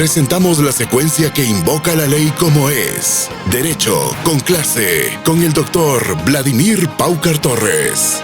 presentamos la secuencia que invoca la ley como es. Derecho con clase, con el doctor Vladimir Paucar Torres.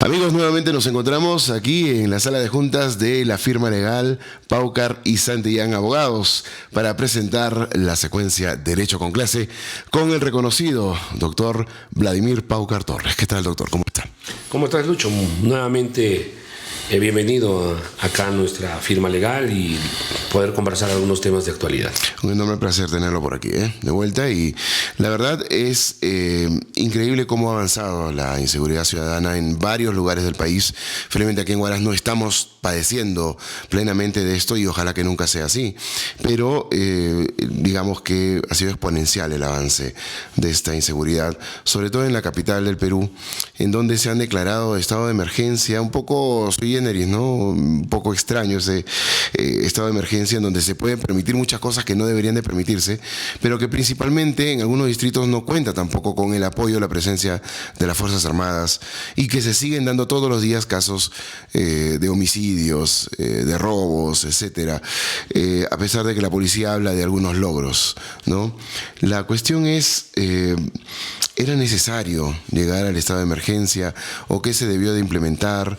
Amigos, nuevamente nos encontramos aquí en la sala de juntas de la firma legal Paucar y Santillán Abogados para presentar la secuencia Derecho con clase con el reconocido doctor Vladimir Paucar Torres. ¿Qué tal, doctor? ¿Cómo está? ¿Cómo estás, Lucho? Nuevamente bienvenido acá a nuestra firma legal y poder conversar algunos temas de actualidad. Un enorme placer tenerlo por aquí, de vuelta. Y la verdad es increíble cómo ha avanzado la inseguridad ciudadana en varios lugares del país. Felizmente aquí en Huaraz no estamos padeciendo plenamente de esto y ojalá que nunca sea así. Pero digamos que ha sido exponencial el avance de esta inseguridad, sobre todo en la capital del Perú, en donde se han declarado estado de emergencia, un poco sui generis, ¿no? Un poco extraño ese estado de emergencia en donde se pueden permitir muchas cosas que no deberían de permitirse, pero que principalmente en algunos distritos no cuenta tampoco con el apoyo, la presencia de las Fuerzas Armadas, y que se siguen dando todos los días casos de homicidios, de robos, etcétera, a pesar de que la policía habla de algunos logros, ¿no? La cuestión es, ¿era necesario llegar al estado de emergencia o qué se debió de implementar?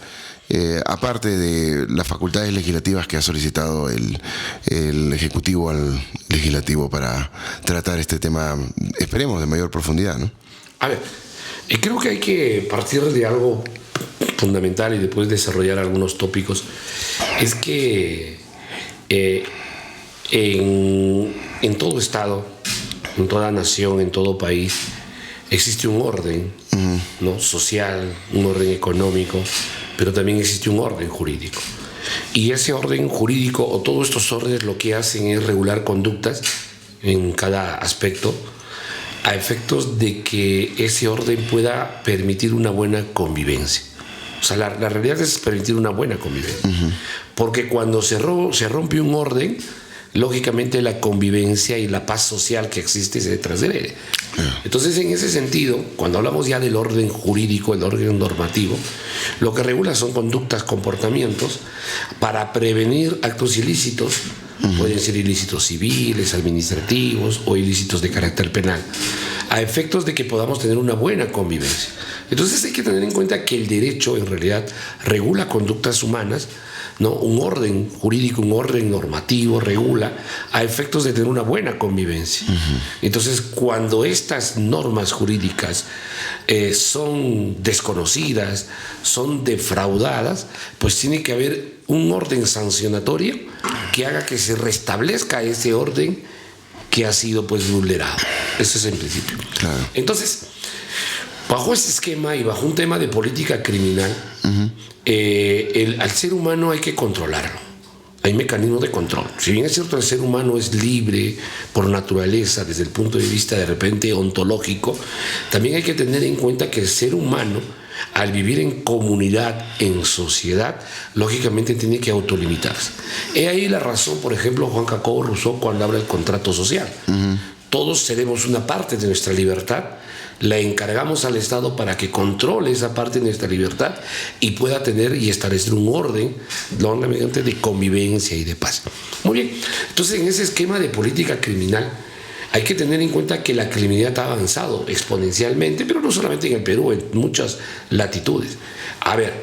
Aparte de las facultades legislativas que ha solicitado el Ejecutivo al Legislativo para tratar este tema, esperemos, de mayor profundidad, ¿no? A ver, creo que hay que partir de algo fundamental y después desarrollar algunos tópicos. Es que en todo estado, en toda nación, en todo país, existe un orden, ¿no? Social, un orden económico, pero también existe un orden jurídico. Y ese orden jurídico, o todos estos órdenes, lo que hacen es regular conductas en cada aspecto, a efectos de que ese orden pueda permitir una buena convivencia. O sea, la realidad es permitir una buena convivencia. Porque cuando se rompe un orden, lógicamente la convivencia y la paz social que existe se transgrede. Entonces, en ese sentido, cuando hablamos ya del orden jurídico, el orden normativo, lo que regula son conductas, comportamientos para prevenir actos ilícitos. Pueden ser ilícitos civiles, administrativos o ilícitos de carácter penal, a efectos de que podamos tener una buena convivencia. Entonces hay que tener en cuenta que el derecho en realidad regula conductas humanas, ¿no? Un orden jurídico, un orden normativo regula a efectos de tener una buena convivencia. Entonces, cuando estas normas jurídicas son desconocidas, son defraudadas, pues tiene que haber un orden sancionatorio que haga que se restablezca ese orden que ha sido pues vulnerado. Ese es el principio. Claro. Entonces, bajo ese esquema y bajo un tema de política criminal, al ser humano hay que controlarlo. Hay mecanismos de control. Si bien es cierto, el ser humano es libre por naturaleza, desde el punto de vista de repente ontológico, también hay que tener en cuenta que el ser humano, al vivir en comunidad, en sociedad, lógicamente tiene que autolimitarse. He ahí la razón, por ejemplo, Juan Jacobo Rousseau cuando habla del contrato social. Todos tenemos una parte de nuestra libertad, la encargamos al Estado para que controle esa parte de nuestra libertad y pueda tener y establecer un orden de convivencia y de paz. Muy bien, entonces en ese esquema de política criminal hay que tener en cuenta que la criminalidad ha avanzado exponencialmente, pero no solamente en el Perú, en muchas latitudes. A ver,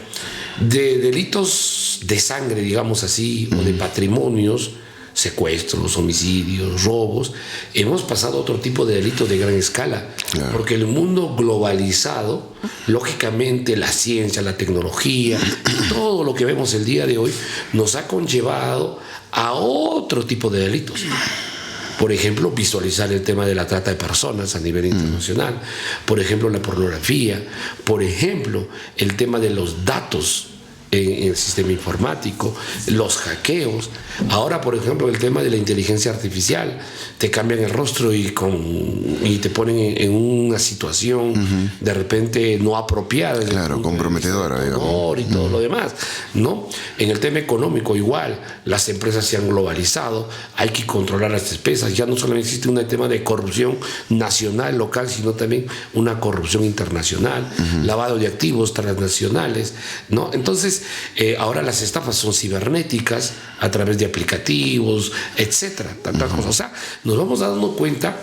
de delitos de sangre, digamos así, o de patrimonios, secuestros, homicidios, robos, hemos pasado a otro tipo de delitos de gran escala, porque el mundo globalizado, lógicamente la ciencia, la tecnología, todo lo que vemos el día de hoy nos ha conllevado a otro tipo de delitos. Por ejemplo, visualizar el tema de la trata de personas a nivel internacional, por ejemplo, la pornografía, por ejemplo, el tema de los datos en el sistema informático, los hackeos, Ahora, por ejemplo, el tema de la inteligencia artificial, te cambian el rostro y te ponen en una situación de repente no apropiada. Claro, comprometedora, digamos. Y todo lo demás, ¿no? En el tema económico igual, las empresas se han globalizado, hay que controlar las empresas, ya no solamente existe un tema de corrupción nacional, local, sino también una corrupción internacional, lavado de activos transnacionales, ¿no? Entonces, ahora las estafas son cibernéticas a través de aplicativos, etcétera, tantas cosas. O sea, nos vamos dando cuenta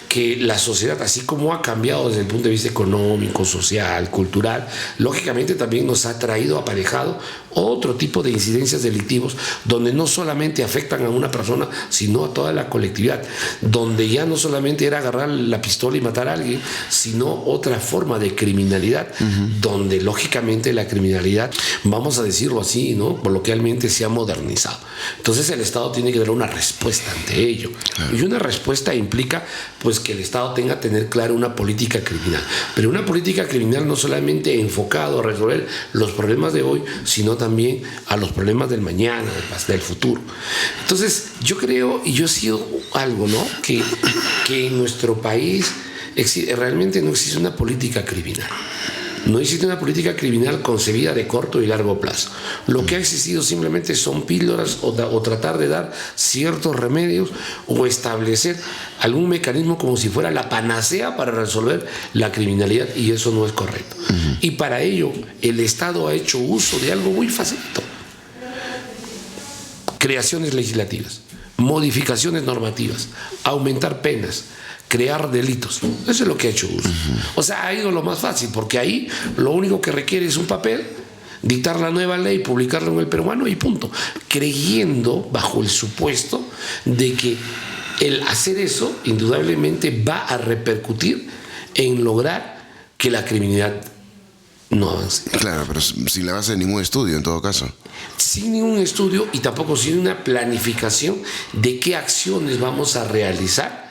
que la sociedad, así como ha cambiado desde el punto de vista económico, social, cultural, lógicamente también nos ha traído aparejado otro tipo de incidencias delictivos donde no solamente afectan a una persona, sino a toda la colectividad, donde ya no solamente era agarrar la pistola y matar a alguien, sino otra forma de criminalidad, donde lógicamente la criminalidad, vamos a decirlo así, ¿no?, coloquialmente se ha modernizado. Entonces el Estado tiene que dar una respuesta ante ello. Y una respuesta implica pues que el Estado tenga que tener clara una política criminal. Pero una política criminal no solamente enfocado a resolver los problemas de hoy, sino también a los problemas del mañana, del futuro. Entonces yo creo, y yo he sido algo, ¿no?, que en nuestro país realmente no existe una política criminal. No existe una política criminal concebida de corto y largo plazo. Lo que ha existido simplemente son píldoras o tratar de dar ciertos remedios o establecer algún mecanismo como si fuera la panacea para resolver la criminalidad, y eso no es correcto. Y para ello el Estado ha hecho uso de algo muy facilito: creaciones legislativas, modificaciones normativas, aumentar penas, crear delitos. Eso es lo que ha hecho uso. O sea, ha ido lo más fácil, porque ahí lo único que requiere es un papel, dictar la nueva ley, publicarlo en el peruano y punto, creyendo bajo el supuesto de que el hacer eso indudablemente va a repercutir en lograr que la criminalidad no avance. Claro, pero sin la base de ningún estudio en todo caso. Sin ningún estudio y tampoco sin una planificación de qué acciones vamos a realizar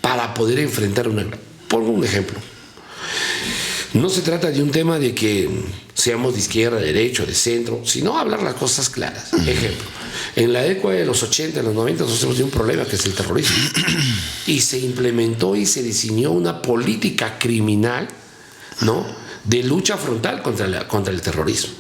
para poder enfrentar una... Pongo un ejemplo. No se trata de un tema de que seamos de izquierda, de derecha, de centro, sino hablar las cosas claras. Ejemplo, en la década de los 80, en los 90, nosotros hemos tenido un problema que es el terrorismo. Y se implementó y se diseñó una política criminal, ¿no?, de lucha frontal contra el terrorismo.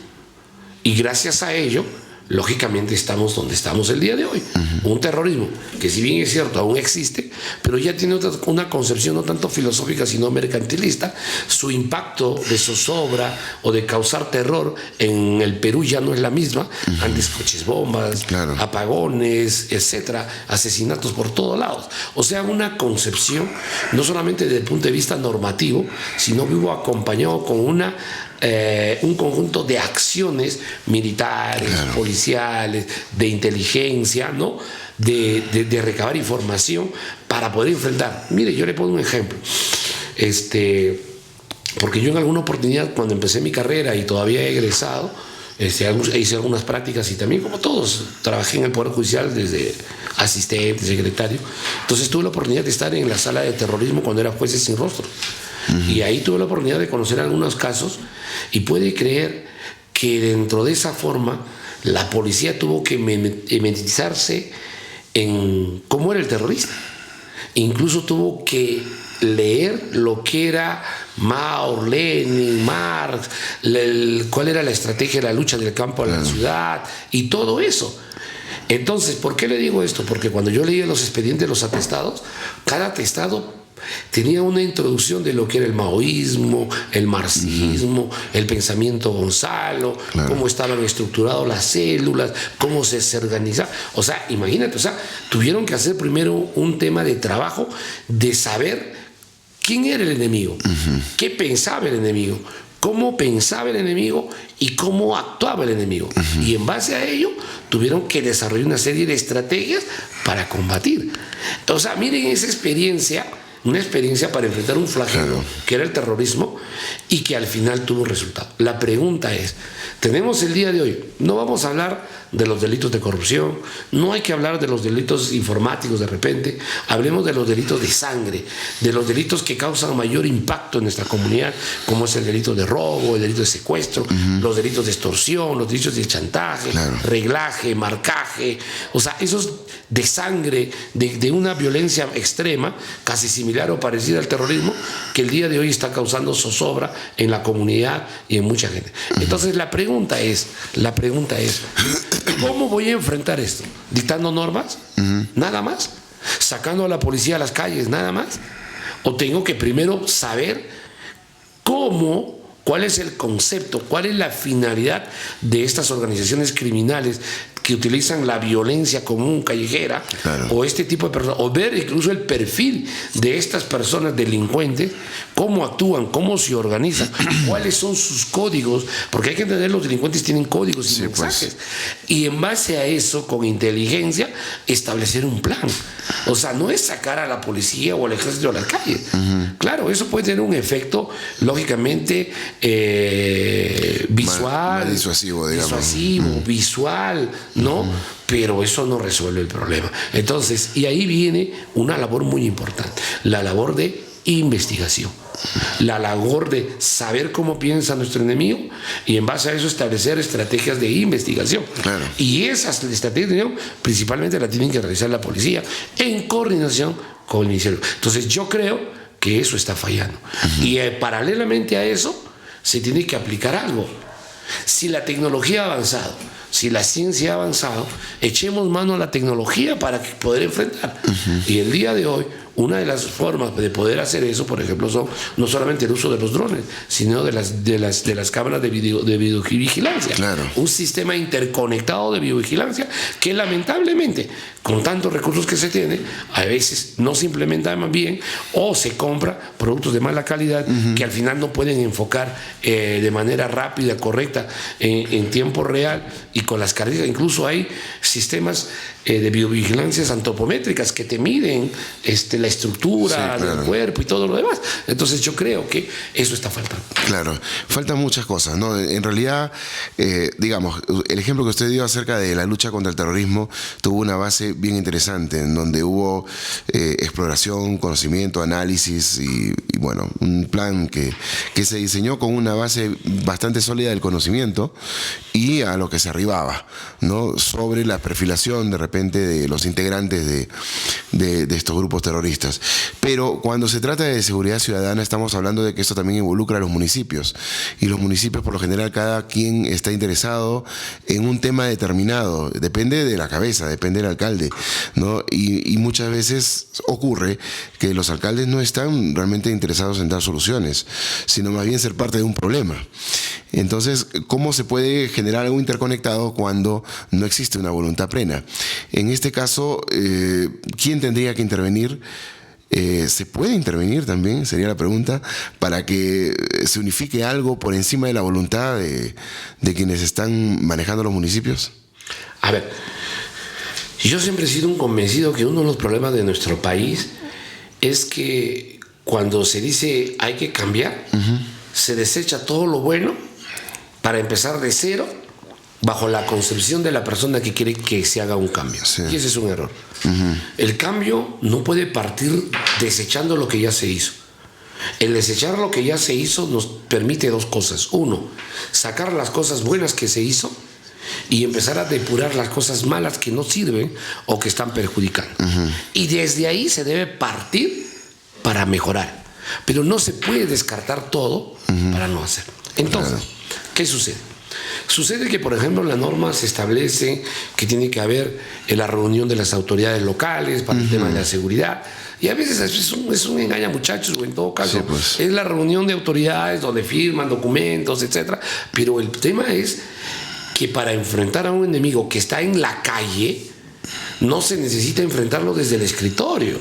Y gracias a ello, lógicamente estamos donde estamos el día de hoy. Un terrorismo que, si bien es cierto, aún existe, pero ya tiene una concepción no tanto filosófica sino mercantilista. Su impacto de zozobra o de causar terror en el Perú ya no es la misma. Antes coches bombas, claro, apagones, etcétera, asesinatos por todos lados. O sea, una concepción no solamente desde el punto de vista normativo, sino vivo acompañado con un conjunto de acciones militares, claro, policiales, de inteligencia, ¿no?, de recabar información para poder enfrentar. Mire, yo le pongo un ejemplo. Porque yo en alguna oportunidad, cuando empecé mi carrera y todavía he egresado, hice algunas prácticas y también, como todos, trabajé en el Poder Judicial desde asistente, secretario. Entonces tuve la oportunidad de estar en la sala de terrorismo cuando era Jueces Sin Rostro. Y ahí tuve la oportunidad de conocer algunos casos, y puede creer que dentro de esa forma la policía tuvo que mimetizarse en cómo era el terrorista. Incluso tuvo que leer lo que era Mao, Lenin, Marx, cuál era la estrategia de la lucha del campo a la ciudad y todo eso. Entonces, ¿por qué le digo esto? Porque cuando yo leía los expedientes, los atestados, cada atestado tenía una introducción de lo que era el maoísmo, el marxismo, el pensamiento Gonzalo, claro, cómo estaban estructuradas las células, cómo se organizaban. O sea, imagínate, o sea, tuvieron que hacer primero un tema de trabajo de saber quién era el enemigo, qué pensaba el enemigo, cómo pensaba el enemigo y cómo actuaba el enemigo. Y en base a ello tuvieron que desarrollar una serie de estrategias para combatir. O sea, miren esa experiencia, una experiencia para enfrentar un flagelo, claro, que era el terrorismo, y que al final tuvo un resultado. La pregunta es, tenemos el día de hoy, no vamos a hablar de los delitos de corrupción, no hay que hablar de los delitos informáticos de repente, hablemos de los delitos de sangre, de los delitos que causan mayor impacto en nuestra comunidad, como es el delito de robo, el delito de secuestro, los delitos de extorsión, los delitos de chantaje, reglaje, marcaje, o sea, esos de sangre, de una violencia extrema, casi similar o parecida al terrorismo, que el día de hoy está causando zozobra en la comunidad y en mucha gente. Entonces la pregunta es, ¿cómo voy a enfrentar esto? ¿Dictando normas? ¿Nada más? ¿Sacando a la policía a las calles? ¿Nada más? ¿O tengo que primero saber cuál es el concepto, cuál es la finalidad de estas organizaciones criminales que utilizan la violencia común callejera, o este tipo de personas, o ver incluso el perfil de estas personas delincuentes, cómo actúan, cómo se organizan, cuáles son sus códigos, porque hay que entender, los delincuentes tienen códigos y mensajes, y en base a eso, con inteligencia, establecer un plan. O sea, no es sacar a la policía o al ejército a las calles. Claro, eso puede tener un efecto, lógicamente, visual, disuasivo, visual, ¿no? Pero eso no resuelve el problema. Entonces, y ahí viene una labor muy importante, la labor de investigación, la labor de saber cómo piensa nuestro enemigo y en base a eso establecer estrategias de investigación. Y esas estrategias de investigación principalmente las tienen que realizar la policía en coordinación con el ministerio. Entonces yo creo que eso está fallando. Y paralelamente a eso se tiene que aplicar algo. Si la tecnología ha avanzado, si la ciencia ha avanzado, echemos mano a la tecnología para poder enfrentar. Y el día de hoy, una de las formas de poder hacer eso, por ejemplo, son no solamente el uso de los drones, sino de las cámaras de videovigilancia. Un sistema interconectado de videovigilancia que lamentablemente, con tantos recursos que se tiene, a veces no se implementa bien o se compra productos de mala calidad que al final no pueden enfocar de manera rápida, correcta, en tiempo real y con las características. Incluso hay sistemas de videovigilancias antropométricas que te miden la estructura del cuerpo y todo lo demás. Entonces yo creo que eso está faltando. Claro, faltan muchas cosas, ¿no? En realidad, digamos, el ejemplo que usted dio acerca de la lucha contra el terrorismo tuvo una base bien interesante, en donde hubo exploración, conocimiento, análisis y bueno, un plan que se diseñó con una base bastante sólida del conocimiento y a lo que se arribaba, ¿no? Sobre la perfilación de repente de los integrantes de estos grupos terroristas. Pero cuando se trata de seguridad ciudadana estamos hablando de que esto también involucra a los municipios, y los municipios por lo general cada quien está interesado en un tema determinado, depende de la cabeza, depende del alcalde, ¿no? Y muchas veces ocurre que los alcaldes no están realmente interesados en dar soluciones, sino más bien ser parte de un problema. Entonces, ¿cómo se puede generar algo interconectado cuando no existe una voluntad plena? En este caso, ¿quién tendría que intervenir? ¿Se puede intervenir también? Sería la pregunta, para que se unifique algo por encima de la voluntad de quienes están manejando los municipios. A ver, yo siempre he sido un convencido que uno de los problemas de nuestro país es que cuando se dice hay que cambiar, se desecha todo lo bueno para empezar de cero bajo la concepción de la persona que quiere que se haga un cambio. Y ese es un error. El cambio no puede partir desechando lo que ya se hizo. El desechar lo que ya se hizo nos permite dos cosas. Uno, sacar las cosas buenas que se hizo y empezar a depurar las cosas malas que no sirven o que están perjudicando. Y desde ahí se debe partir para mejorar. Pero no se puede descartar todo para no hacer. Entonces, ¿qué sucede? Sucede que, por ejemplo, en la norma se establece que tiene que haber la reunión de las autoridades locales para el tema de la seguridad. Y a veces es un engaña muchachos, o en todo caso es la reunión de autoridades donde firman documentos, etc. Pero el tema es que para enfrentar a un enemigo que está en la calle, no se necesita enfrentarlo desde el escritorio.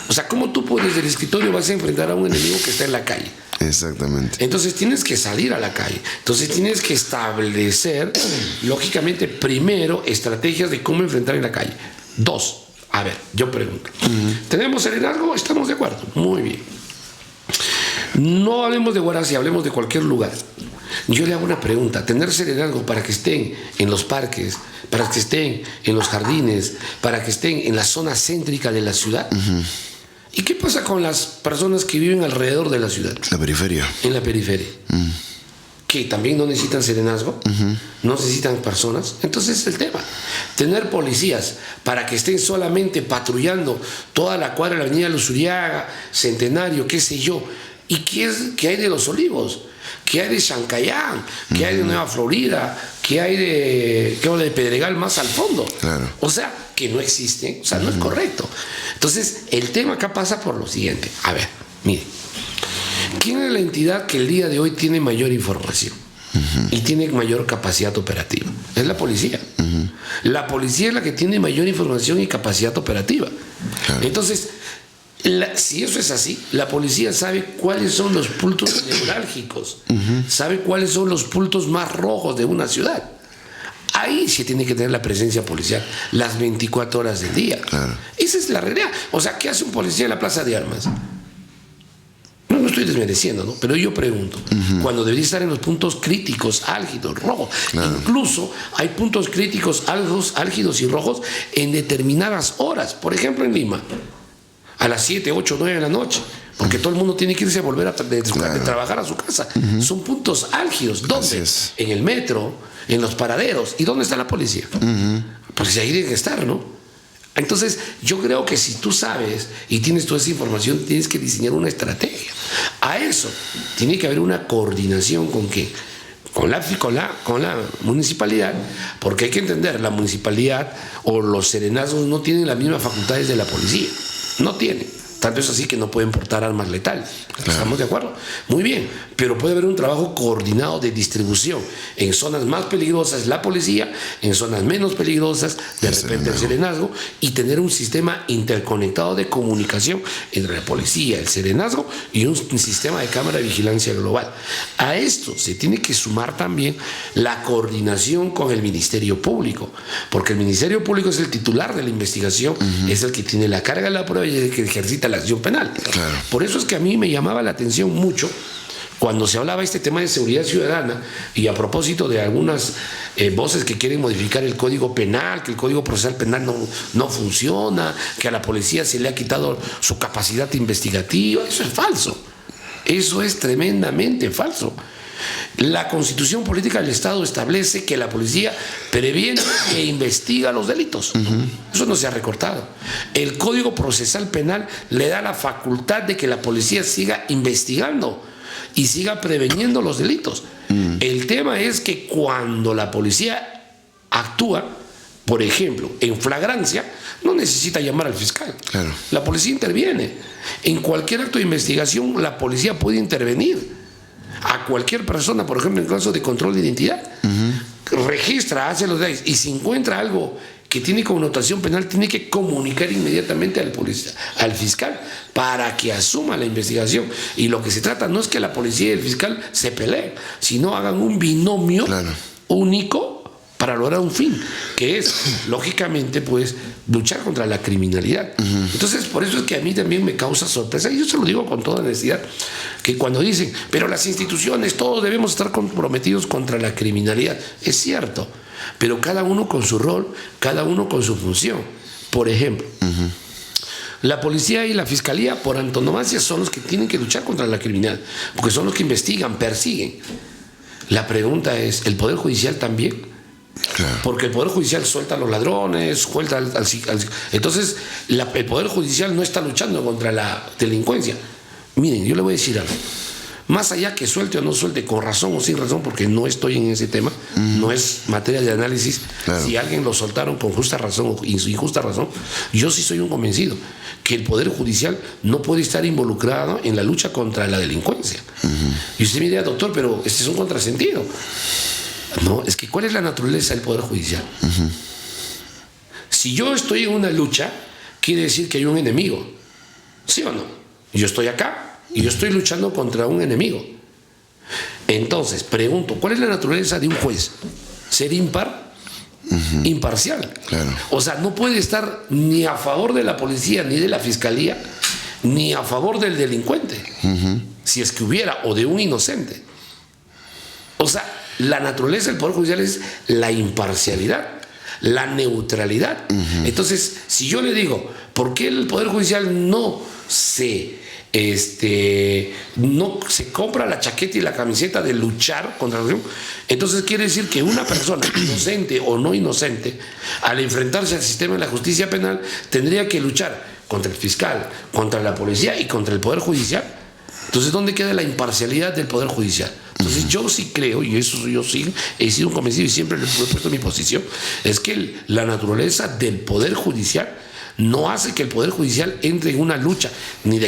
O sea, ¿cómo tú desde el escritorio vas a enfrentar a un enemigo que está en la calle? Exactamente. Entonces tienes que salir a la calle. Entonces tienes que establecer, lógicamente, primero, estrategias de cómo enfrentar en la calle. Dos, a ver, yo pregunto. ¿Tenemos el liderazgo? ¿Estamos de acuerdo? Muy bien. No hablemos de Huaraz, hablemos de cualquier lugar. Yo le hago una pregunta: tener serenazgo para que estén en los parques, para que estén en los jardines, para que estén en la zona céntrica de la ciudad. ¿Y qué pasa con las personas que viven alrededor de la ciudad? La periferia. En la periferia. Que también no necesitan serenazgo, no necesitan personas. Entonces es el tema. Tener policías para que estén solamente patrullando toda la cuadra de la avenida Luzuriaga, Centenario, qué sé yo. ¿Y qué hay de Los Olivos? ¿Qué hay de Chancayán? ¿Qué hay de Nueva Florida? ¿Qué hay de Pedregal más al fondo? Claro. O sea, que no existe. O sea, no es correcto. Entonces, el tema acá pasa por lo siguiente. A ver, mire. ¿Quién es la entidad que el día de hoy tiene mayor información y tiene mayor capacidad operativa? Es la policía. La policía es la que tiene mayor información y capacidad operativa. Claro. Entonces, si eso es así, la policía sabe cuáles son los puntos neurálgicos, sabe cuáles son los puntos más rojos de una ciudad. Ahí sí tiene que tener la presencia policial las 24 horas del día. Claro. Esa es la realidad. O sea, ¿qué hace un policía en la Plaza de Armas? No estoy desmereciendo, ¿no? Pero yo pregunto, cuando debería estar en los puntos críticos, álgidos, rojos. Claro. Incluso hay puntos críticos, álgidos y rojos en determinadas horas. Por ejemplo, en Lima, a las 7, 8, 9 de la noche, porque todo el mundo tiene que irse a volver de trabajar a su casa. Son puntos álgidos. ¿Dónde? En el metro, en los paraderos. ¿Y dónde está la policía? Pues ahí tiene que estar, ¿no? Entonces, yo creo que si tú sabes y tienes toda esa información, tienes que diseñar una estrategia. A eso tiene que haber una coordinación con ¿qué? Con la municipalidad, porque hay que entender, la municipalidad o los serenazgos no tienen las mismas facultades de la policía. No tienen. Tanto es así que no pueden portar armas letales. Claro. ¿Estamos de acuerdo? Muy bien, pero puede haber un trabajo coordinado de distribución. En zonas más peligrosas la policía, en zonas menos peligrosas de repente el serenazgo, y tener un sistema interconectado de comunicación entre la policía, el serenazgo y un sistema de cámara de vigilancia global. A esto se tiene que sumar también la coordinación con el Ministerio Público, porque el Ministerio Público es el titular de la investigación, es el que tiene la carga de la prueba y el que ejercita la acción penal. Claro. Por eso es que a mí me llamaba la atención mucho cuando se hablaba este tema de seguridad ciudadana, y a propósito de algunas voces que quieren modificar el Código Penal, que el Código Procesal Penal no funciona, que a la policía se le ha quitado su capacidad investigativa. Eso es falso. Eso es tremendamente falso. La Constitución Política del Estado establece que la policía previene e investiga los delitos. Eso no se ha recortado. El Código Procesal Penal le da la facultad de que la policía siga investigando y siga preveniendo los delitos. El tema es que cuando la policía actúa, por ejemplo, en flagrancia, no necesita llamar al fiscal. Claro. La policía interviene. En cualquier acto de investigación, la policía puede intervenir. A cualquier persona, por ejemplo, en caso de control de identidad, registra, hace los datos, y si encuentra algo que tiene connotación penal, tiene que comunicar inmediatamente al fiscal para que asuma la investigación. Y lo que se trata no es que la policía y el fiscal se peleen, sino hagan un binomio único para lograr un fin, que es, lógicamente, pues, luchar contra la criminalidad. Entonces, por eso es que a mí también me causa sorpresa, y yo se lo digo con toda honestidad, que cuando dicen, pero las instituciones, todos debemos estar comprometidos contra la criminalidad. Es cierto, pero cada uno con su rol, cada uno con su función. Por ejemplo, la policía y la fiscalía, por antonomasia, son los que tienen que luchar contra la criminalidad, porque son los que investigan, persiguen. La pregunta es, ¿el Poder Judicial también? Claro. Porque el Poder Judicial suelta a los ladrones, suelta entonces el Poder Judicial no está luchando contra la delincuencia. Miren, yo le voy a decir algo. Más allá que suelte o no suelte, con razón o sin razón, porque no estoy en ese tema, no es materia de análisis. Claro. Si alguien lo soltaron con justa razón o injusta razón, yo sí soy un convencido que el Poder Judicial no puede estar involucrado en la lucha contra la delincuencia. Y usted me dirá, doctor, pero este es un contrasentido. No, es que ¿cuál es la naturaleza del Poder Judicial? Si yo estoy en una lucha, quiere decir que hay un enemigo. ¿Sí o no? Yo estoy acá y yo estoy luchando contra un enemigo. Entonces, pregunto, ¿cuál es la naturaleza de un juez? Ser impar, imparcial. Claro. O sea, no puede estar ni a favor de la policía ni de la fiscalía ni a favor del delincuente, si es que hubiera, o de un inocente. O sea, la naturaleza del Poder Judicial es la imparcialidad, la neutralidad. Entonces, si yo le digo, ¿por qué el Poder Judicial no se compra la chaqueta y la camiseta de luchar contra la corrupción? Entonces quiere decir que una persona, inocente o no inocente, al enfrentarse al sistema de la justicia penal, tendría que luchar contra el fiscal, contra la policía y contra el Poder Judicial. Entonces, ¿dónde queda la imparcialidad del Poder Judicial? Entonces, yo sí creo, y eso yo sí he sido un convencido y siempre le he puesto mi posición, es que la naturaleza del Poder Judicial no hace que el Poder Judicial entre en una lucha ni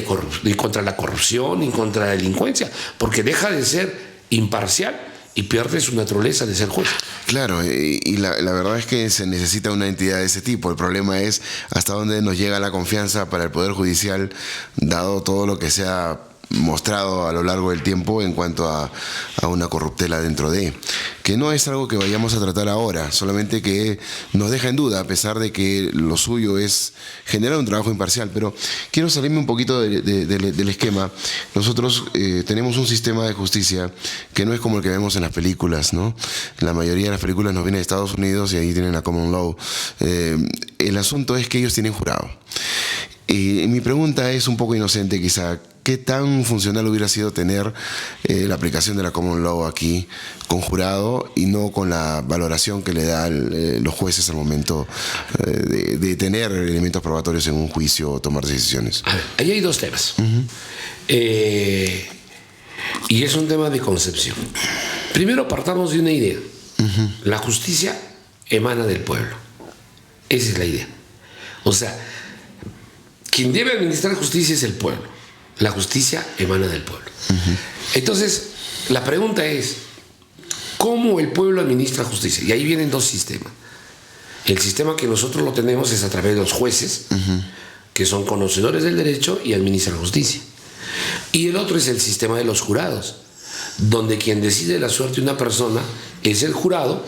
contra la corrupción, ni contra la delincuencia, porque deja de ser imparcial y pierde su naturaleza de ser juez. Claro, y la verdad es que se necesita una entidad de ese tipo. El problema es hasta dónde nos llega la confianza para el Poder Judicial, dado todo lo que se ha mostrado a lo largo del tiempo en cuanto a una corruptela dentro de, que no es algo que vayamos a tratar ahora, solamente que nos deja en duda, a pesar de que lo suyo es generar un trabajo imparcial. Pero quiero salirme un poquito del esquema. Nosotros tenemos un sistema de justicia que no es como el que vemos en las películas, ¿no? La mayoría de las películas nos vienen de Estados Unidos y ahí tienen la common law. El asunto es que ellos tienen jurado. Y mi pregunta es un poco inocente quizá. ¿Qué tan funcional hubiera sido tener la aplicación de la common law aquí con jurado y no con la valoración que le dan los jueces al momento de tener elementos probatorios en un juicio o tomar decisiones? A ver, ahí hay dos temas. Y es un tema de concepción. Primero partamos de una idea. La justicia emana del pueblo. Esa es la idea. O sea, quien debe administrar justicia es el pueblo. La justicia emana del pueblo. Entonces, la pregunta es, ¿cómo el pueblo administra justicia? Y ahí vienen dos sistemas. El sistema que nosotros lo tenemos es a través de los jueces, que son conocedores del derecho y administran justicia. Y el otro es el sistema de los jurados, donde quien decide la suerte de una persona es el jurado,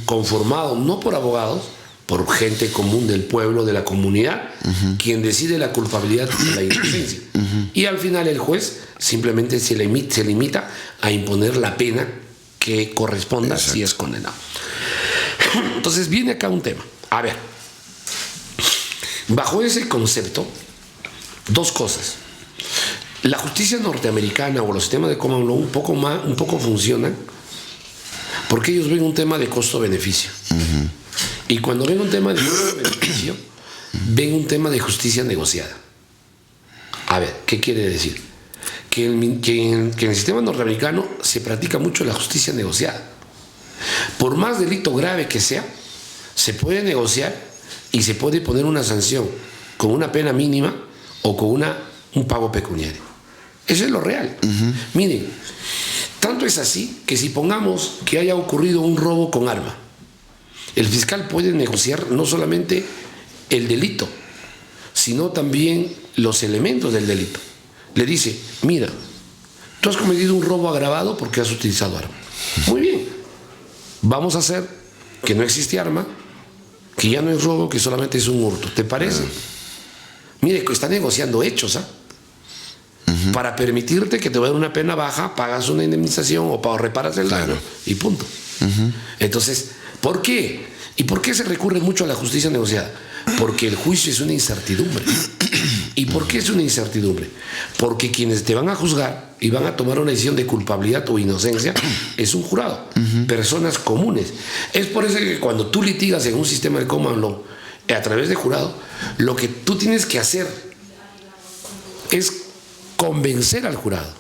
conformado no por abogados, por gente común del pueblo, de la comunidad, quien decide la culpabilidad y la inocencia. Y al final el juez simplemente se limita a imponer la pena que corresponda. Exacto. Si es condenado. Entonces viene acá un tema. A ver, bajo ese concepto, dos cosas. La justicia norteamericana o los sistemas de common law un poco funcionan porque ellos ven un tema de costo-beneficio. Y cuando ven un tema de beneficio, ven un tema de justicia negociada. A ver, ¿qué quiere decir? Que en el sistema norteamericano se practica mucho la justicia negociada. Por más delito grave que sea, se puede negociar y se puede poner una sanción con una pena mínima o con un pago pecuniario. Eso es lo real. Miren, tanto es así que si pongamos que haya ocurrido un robo con arma, el fiscal puede negociar no solamente el delito, sino también los elementos del delito. Le dice, mira, tú has cometido un robo agravado porque has utilizado arma. Muy bien, vamos a hacer que no existe arma, que ya no es robo, que solamente es un hurto. ¿Te parece? Mire, que está negociando hechos, ¿ah? Para permitirte que te vaya una pena baja, pagas una indemnización o reparas el daño y punto. Entonces, ¿por qué? ¿Y por qué se recurre mucho a la justicia negociada? Porque el juicio es una incertidumbre. ¿Y por qué es una incertidumbre? Porque quienes te van a juzgar y van a tomar una decisión de culpabilidad o inocencia es un jurado, personas comunes. Es por eso que cuando tú litigas en un sistema de common law a través de jurado, lo que tú tienes que hacer es convencer al jurado.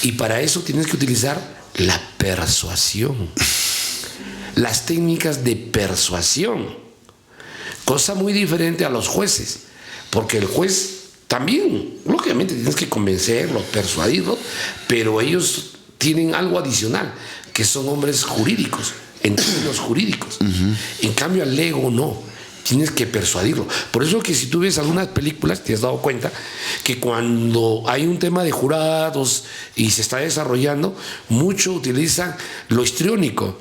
Y para eso tienes que utilizar la persuasión, las técnicas de persuasión, cosa muy diferente a los jueces, porque el juez también, lógicamente tienes que convencerlos, persuadirlos, pero ellos tienen algo adicional, que son hombres jurídicos, en términos jurídicos. En cambio al ego no, tienes que persuadirlo. Por eso que si tú ves algunas películas, te has dado cuenta que cuando hay un tema de jurados y se está desarrollando, mucho utilizan lo histriónico,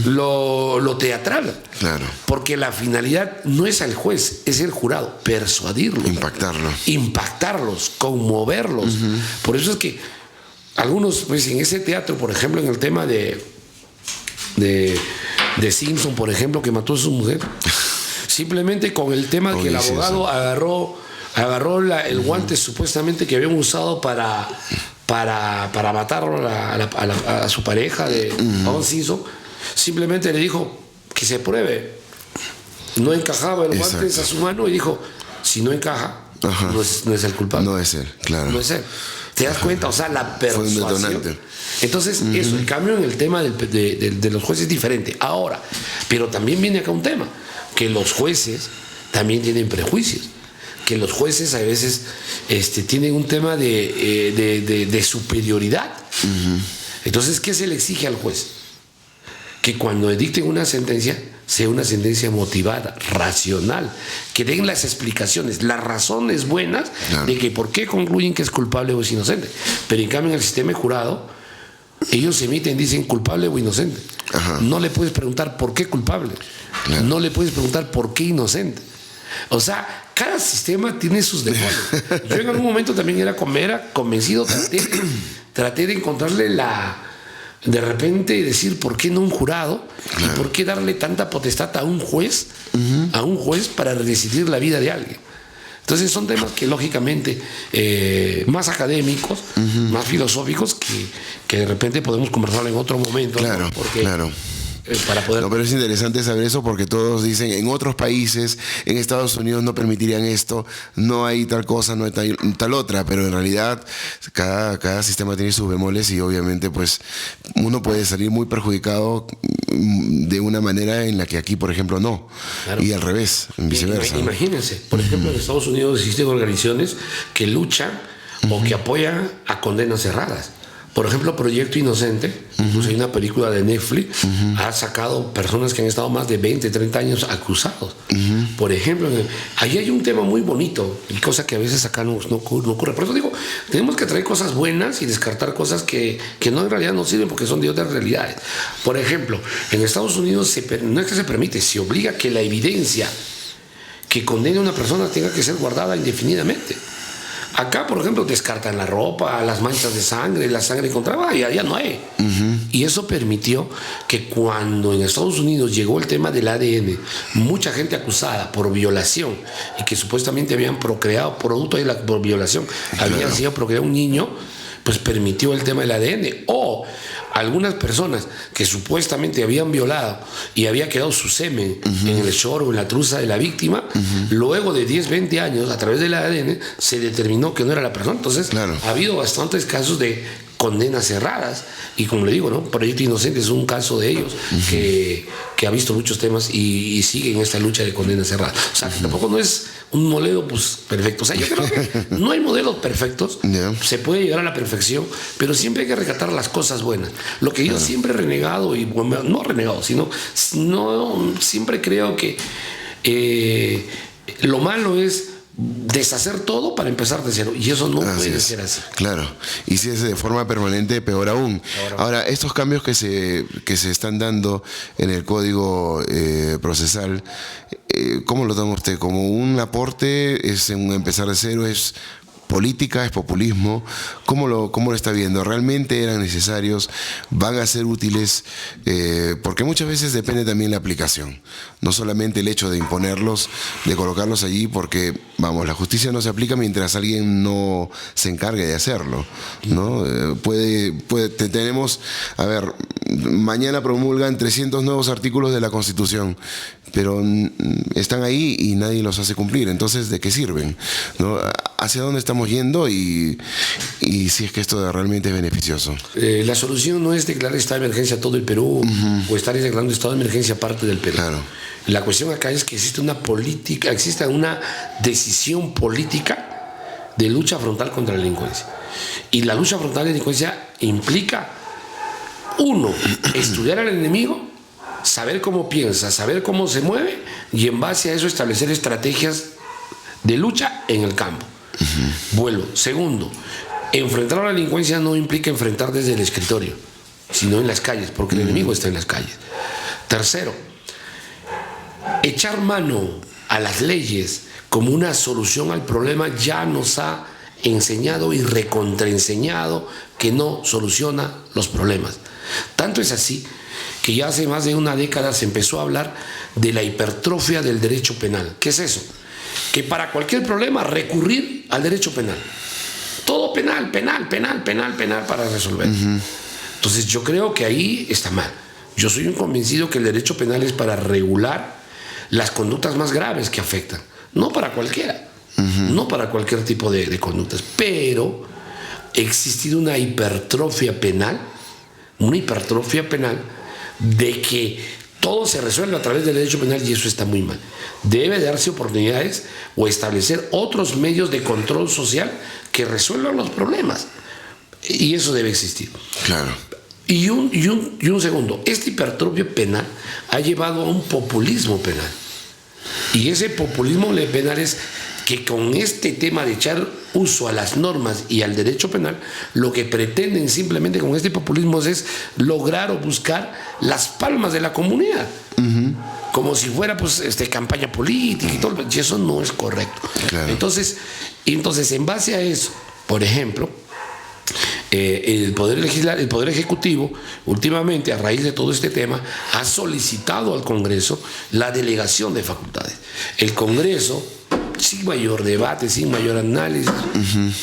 lo teatral. Claro. Porque la finalidad no es al juez, es el jurado, persuadirlos. Impactarlos, conmoverlos. Por eso es que algunos, pues en ese teatro, por ejemplo, en el tema de Simpson, por ejemplo, que mató a su mujer, simplemente con el tema de que el abogado agarró el guante supuestamente que habían usado para matar a su pareja de Don Simpson, simplemente le dijo que se pruebe. No encajaba el guante a su mano y dijo, si no encaja, no es el culpable. No es él, claro. No es él. ¿Te das cuenta? O sea, la persuasión. Fue un detonante. Entonces, eso, el cambio en el tema de los jueces es diferente. Ahora, pero también viene acá un tema, que los jueces también tienen prejuicios. Que los jueces a veces tienen un tema de superioridad. Entonces, ¿qué se le exige al juez? Que cuando dicten una sentencia, sea una sentencia motivada, racional, que den las explicaciones, las razones buenas de que por qué concluyen que es culpable o es inocente. Pero en cambio en el sistema de jurado, ellos emiten, dicen culpable o inocente. No le puedes preguntar por qué culpable, no le puedes preguntar por qué inocente. O sea, cada sistema tiene sus demonios. Yo en algún momento también era convencido, traté de encontrarle de repente decir por qué no un jurado y por qué darle tanta potestad a un juez, para decidir la vida de alguien. Entonces son temas que lógicamente más académicos, más filosóficos, que de repente podemos conversar en otro momento. Claro, ¿no? Porque, claro. Para poder... No, pero es interesante saber eso porque todos dicen en otros países, en Estados Unidos no permitirían esto, no hay tal cosa, no hay tal otra, pero en realidad cada sistema tiene sus bemoles y obviamente pues uno puede salir muy perjudicado de una manera en la que aquí, por ejemplo, no. Claro. Y al revés, viceversa. Imagínense, por ejemplo, en Estados Unidos existen organizaciones que luchan o que apoyan a condenas cerradas. Por ejemplo, Proyecto Inocente, incluso hay una película de Netflix, ha sacado personas que han estado más de 20, 30 años acusados. Por ejemplo, ahí hay un tema muy bonito, y cosa que a veces acá no ocurre. Por eso digo, tenemos que traer cosas buenas y descartar cosas que no en realidad no sirven porque son de otras realidades. Por ejemplo, en Estados Unidos no es que se permite, se obliga que la evidencia que condene a una persona tenga que ser guardada indefinidamente. Acá, por ejemplo, descartan la ropa, las manchas de sangre, la sangre encontrada, y allá no hay. Y eso permitió que cuando en Estados Unidos llegó el tema del ADN, mucha gente acusada por violación y que supuestamente habían procreado, producto de por violación, habían sido procreado un niño, pues permitió el tema del ADN. O algunas personas que supuestamente habían violado y había quedado su semen en el short o en la truza de la víctima, luego de 10, 20 años, a través del ADN, se determinó que no era la persona. Entonces, ha habido bastantes casos de condenas cerradas. Y como le digo, ¿no? Proyecto Inocente es un caso de ellos que ha visto muchos temas y sigue en esta lucha de condenas cerradas. O sea, que tampoco no es un modelo pues, perfecto. O sea, yo creo que no hay modelos perfectos. Se puede llegar a la perfección, pero siempre hay que rescatar las cosas buenas. Lo que yo siempre he renegado, y bueno, no renegado, sino siempre creo que lo malo es deshacer todo para empezar de cero, y eso no puede ser así. Claro, y si es de forma permanente, peor aún. Ahora, estos cambios que se están dando en el código procesal, ¿cómo lo toma usted? ¿Como un aporte? ¿Es un empezar de cero? ¿Es política? ¿Es populismo? ¿Cómo lo está viendo? ¿Realmente eran necesarios? ¿Van a ser útiles? Porque muchas veces depende también la aplicación. No solamente el hecho de imponerlos, de colocarlos allí, porque, vamos, la justicia no se aplica mientras alguien no se encargue de hacerlo, ¿no? Tenemos, a ver, mañana promulgan 300 nuevos artículos de la Constitución, pero están ahí y nadie los hace cumplir. Entonces, ¿de qué sirven? ¿No? ¿Hacia dónde estamos yendo y si es que esto realmente es beneficioso? La solución no es declarar estado de emergencia a todo el Perú o estar declarando estado de emergencia a parte del Perú. Claro. La cuestión acá es que existe una decisión política de lucha frontal contra la delincuencia. Y la lucha frontal de la delincuencia implica, uno, estudiar al enemigo, saber cómo piensa, saber cómo se mueve y en base a eso establecer estrategias de lucha en el campo. Vuelvo. Segundo, enfrentar a la delincuencia no implica enfrentar desde el escritorio. sino en las calles, porque el enemigo está en las calles. Tercero, echar mano a las leyes como una solución al problema ya nos ha enseñado y recontraenseñado que no soluciona los problemas. Tanto es así que ya hace más de una década se empezó a hablar de la hipertrofia del derecho penal. ¿Qué es eso? Que para cualquier problema recurrir al derecho penal. Todo penal para resolver. Entonces yo creo que ahí está mal. Yo soy un convencido que el derecho penal es para regular las conductas más graves que afectan. No para cualquiera. No para cualquier tipo de conductas. Pero ha existido una hipertrofia penal de que todo se resuelve a través del derecho penal, y eso está muy mal. Debe darse oportunidades o establecer otros medios de control social que resuelvan los problemas. Y eso debe existir. Claro. Y un segundo, esta hipertrofia penal ha llevado a un populismo penal. Y ese populismo penal es que con este tema de echar uso a las normas y al derecho penal, lo que pretenden simplemente con este populismo es lograr o buscar las palmas de la comunidad. Como si fuera pues campaña política y todo, y eso no es correcto. Claro. Entonces, en base a eso, por ejemplo, el Poder Ejecutivo, últimamente, a raíz de todo este tema, ha solicitado al Congreso la delegación de facultades. El Congreso, sin mayor debate, sin mayor análisis,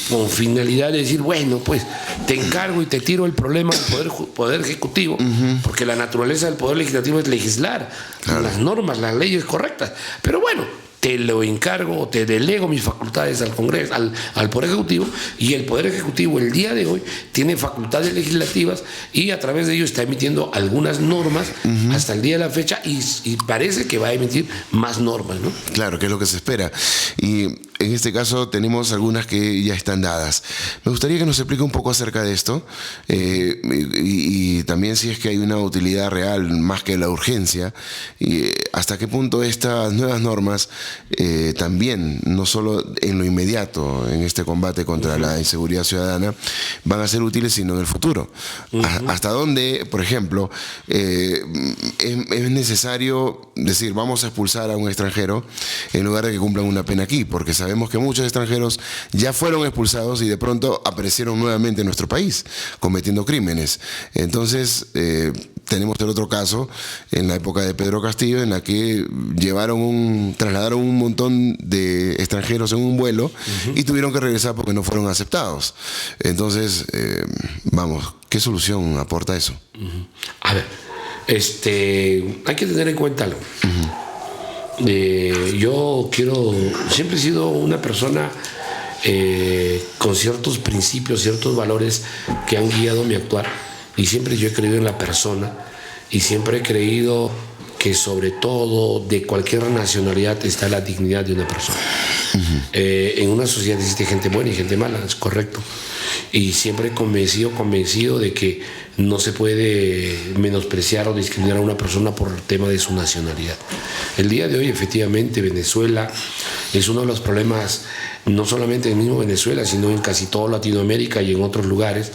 con finalidad de decir, bueno, pues te encargo y te tiro el problema del Poder Ejecutivo, porque la naturaleza del Poder Legislativo es legislar, claro, las normas, las leyes correctas. Pero bueno, te lo encargo, te delego mis facultades al Congreso, al Poder Ejecutivo, y el Poder Ejecutivo el día de hoy tiene facultades legislativas y a través de ello está emitiendo algunas normas hasta el día de la fecha, y parece que va a emitir más normas, ¿no? Claro, que es lo que se espera. Y en este caso tenemos algunas que ya están dadas. Me gustaría que nos explique un poco acerca de esto, y también si es que hay una utilidad real más que la urgencia, y hasta qué punto estas nuevas normas también, no solo en lo inmediato, en este combate contra la inseguridad ciudadana, van a ser útiles, sino en el futuro. Hasta dónde, por ejemplo, es necesario decir, vamos a expulsar a un extranjero en lugar de que cumplan una pena aquí, porque sabemos que muchos extranjeros ya fueron expulsados y de pronto aparecieron nuevamente en nuestro país cometiendo crímenes. Entonces tenemos el otro caso en la época de Pedro Castillo, en la que trasladaron un montón de extranjeros en un vuelo y tuvieron que regresar porque no fueron aceptados. Entonces, vamos, ¿qué solución aporta eso? A ver, hay que tener en cuenta algo. Yo siempre he sido una persona con ciertos principios, ciertos valores que han guiado mi actuar, y siempre yo he creído en la persona, y siempre he creído que sobre todo de cualquier nacionalidad está la dignidad de una persona. En una sociedad existe gente buena y gente mala, es correcto, y siempre he convencido de que no se puede menospreciar o discriminar a una persona por el tema de su nacionalidad. El día de hoy, efectivamente, Venezuela es uno de los problemas, no solamente en el mismo Venezuela, sino en casi toda Latinoamérica y en otros lugares,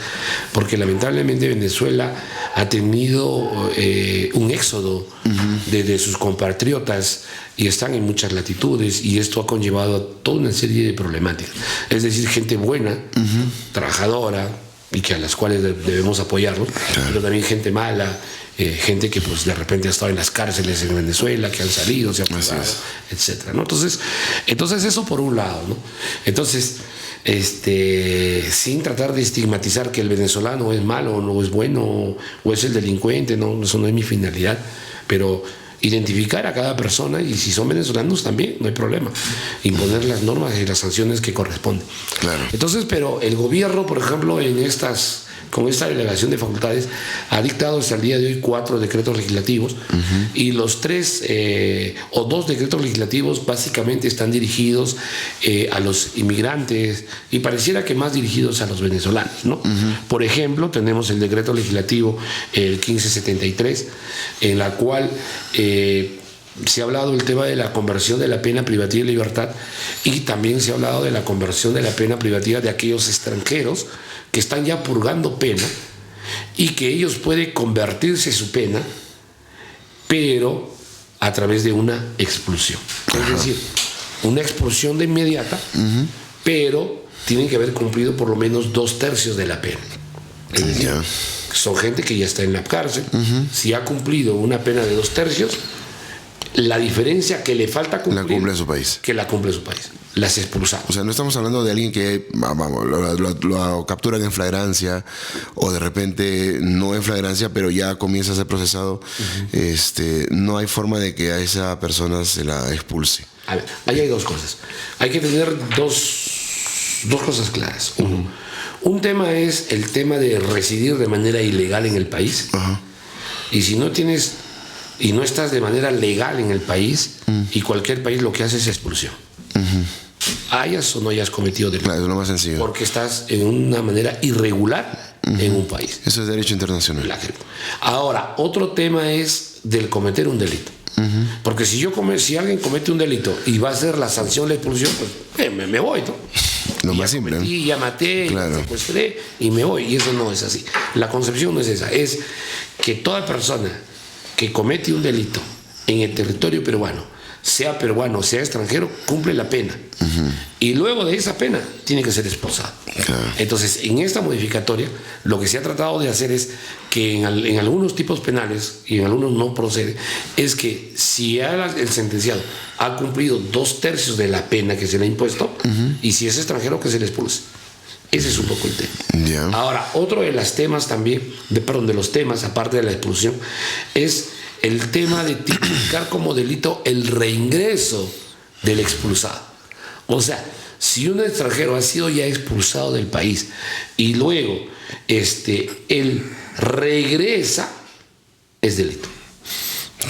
porque lamentablemente Venezuela ha tenido un éxodo de sus compatriotas, y están en muchas latitudes, y esto ha conllevado a toda una serie de problemáticas. Es decir, gente buena, trabajadora, y que a las cuales debemos apoyarlos, pero también gente mala, gente que pues de repente ha estado en las cárceles en Venezuela, que han salido, se han pasado, etcétera, ¿no? Entonces eso por un lado, ¿no? Entonces, sin tratar de estigmatizar que el venezolano es malo, o no es bueno, o es el delincuente, no, eso no es mi finalidad, pero identificar a cada persona, y si son venezolanos también, no hay problema, imponer las normas y las sanciones que corresponden. Claro. Entonces, pero el gobierno, por ejemplo, con esta delegación de facultades, ha dictado hasta el día de hoy 4 decretos legislativos, y los 3 o 2 decretos legislativos básicamente están dirigidos a los inmigrantes, y pareciera que más dirigidos a los venezolanos, ¿no? Por ejemplo, tenemos el decreto legislativo el 1573, en la cual se ha hablado del tema de la conversión de la pena privativa de libertad, y también se ha hablado de la conversión de la pena privativa de aquellos extranjeros que están ya purgando pena y que ellos pueden convertirse su pena, pero a través de una expulsión. Es decir, una expulsión de inmediata, pero tienen que haber cumplido por lo menos 2/3 de la pena. Es decir, son gente que ya está en la cárcel. Si ha cumplido una pena de 2/3, la diferencia que le falta cumplir, la cumple su país. Que la cumple su país. Las expulsamos. O sea, no estamos hablando de alguien que, vamos, lo capturan en flagrancia, o de repente no en flagrancia, pero ya comienza a ser procesado. No hay forma de que a esa persona se la expulse. A ver, ahí hay dos cosas. Hay que tener dos cosas claras. Un tema es el tema de residir de manera ilegal en el país. Y si no tienes y no estás de manera legal en el país, y cualquier país lo que hace es expulsión. Hayas o no hayas cometido delito. Claro, es lo más sencillo. Porque estás en una manera irregular en un país. Eso es derecho internacional. Ahora, otro tema es del cometer un delito. Porque si alguien comete un delito y va a ser la sanción, la expulsión, pues me voy, ¿no? Lo más simple. Ya maté, claro, ya secuestré y me voy. Y eso no es así. La concepción no es esa. Es que toda persona que comete un delito en el territorio peruano, sea extranjero, cumple la pena. Y luego de esa pena tiene que ser expulsado. Entonces, en esta modificatoria, lo que se ha tratado de hacer es que en algunos tipos penales, y en algunos no procede, es que si el sentenciado ha cumplido 2/3 de la pena que se le ha impuesto, y si es extranjero, que se le expulse. Ese es un poco el tema. Ahora, otro de los temas también, de los temas, aparte de la expulsión, es el tema de tipificar como delito el reingreso del expulsado. O sea, si un extranjero ha sido ya expulsado del país y luego él regresa, es delito.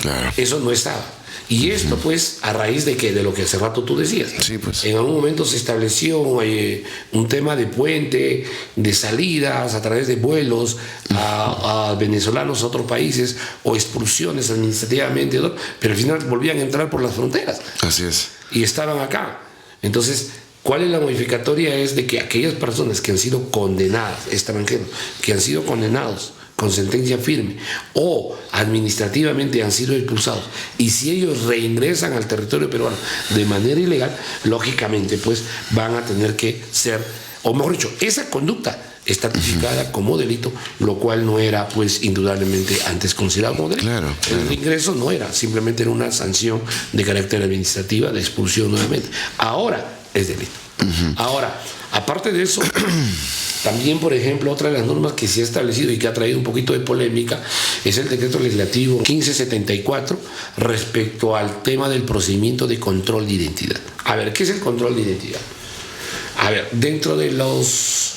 Claro. Eso no estaba. Y esto, pues, a raíz de lo que hace rato tú decías. Sí, pues. En algún momento se estableció un tema de puente, de salidas a través de vuelos a venezolanos a otros países, o expulsiones administrativamente, ¿no? Pero al final volvían a entrar por las fronteras. Así es. Y estaban acá. Entonces, ¿cuál es la modificatoria? Es de que aquellas personas que han sido condenadas, extranjeros, que han sido condenados con sentencia firme o administrativamente han sido expulsados, y si ellos reingresan al territorio peruano de manera ilegal, lógicamente pues van a tener que ser, o mejor dicho, esa conducta está tipificada como delito, lo cual no era pues indudablemente antes considerado como delito. Claro. El reingreso no era, simplemente era una sanción de carácter administrativa de expulsión nuevamente. Ahora es delito. Ahora, aparte de eso, también, por ejemplo, otra de las normas que se ha establecido y que ha traído un poquito de polémica es el decreto legislativo 1574 respecto al tema del procedimiento de control de identidad. A ver, ¿qué es el control de identidad? A ver, dentro de los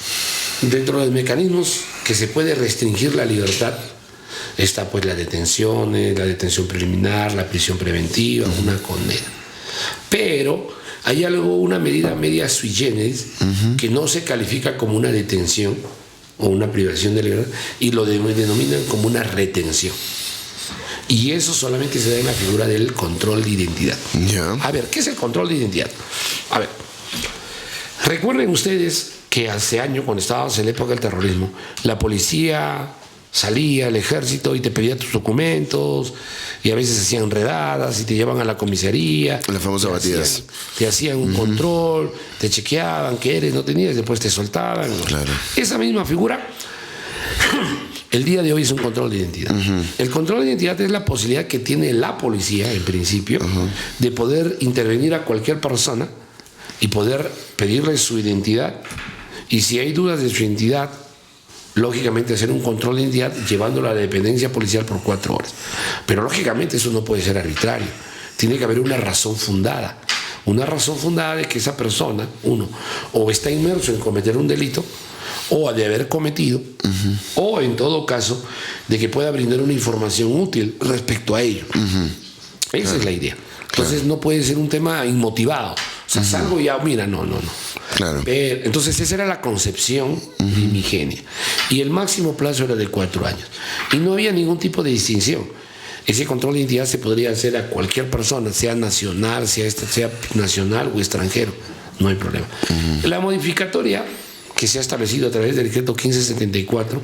mecanismos que se puede restringir la libertad está pues la detención preliminar, la prisión preventiva, una condena. Pero hay una medida media sui generis que no se califica como una detención o una privación de libertad, y lo denominan como una retención. Y eso solamente se da en la figura del control de identidad. A ver, ¿qué es el control de identidad? A ver, recuerden ustedes que hace años, cuando estábamos en la época del terrorismo, la policía salía, el ejército, y te pedía tus documentos, y a veces hacían redadas y te llevaban a la comisaría. Las famosas batidas. Te hacían un control, te chequeaban qué eres, no tenías, después te soltaban. Claro. Esa misma figura, el día de hoy es un control de identidad. El control de identidad es la posibilidad que tiene la policía, en principio, de poder intervenir a cualquier persona y poder pedirle su identidad, y si hay dudas de su identidad, lógicamente hacer un control de identidad llevándolo a la dependencia policial por 4 horas. Pero lógicamente eso no puede ser arbitrario. Tiene que haber una razón fundada. Una razón fundada de que esa persona, uno, o está inmerso en cometer un delito, o de haber cometido, o en todo caso, de que pueda brindar una información útil respecto a ello. Esa es la idea. Entonces no puede ser un tema inmotivado. O sea, salgo y ya, mira, no. Claro. Entonces esa era la concepción primigenia. Y el máximo plazo era de 4 años. Y no había ningún tipo de distinción. Ese control de identidad se podría hacer a cualquier persona, sea nacional, sea nacional o extranjero. No hay problema. La modificatoria que se ha establecido a través del decreto 1574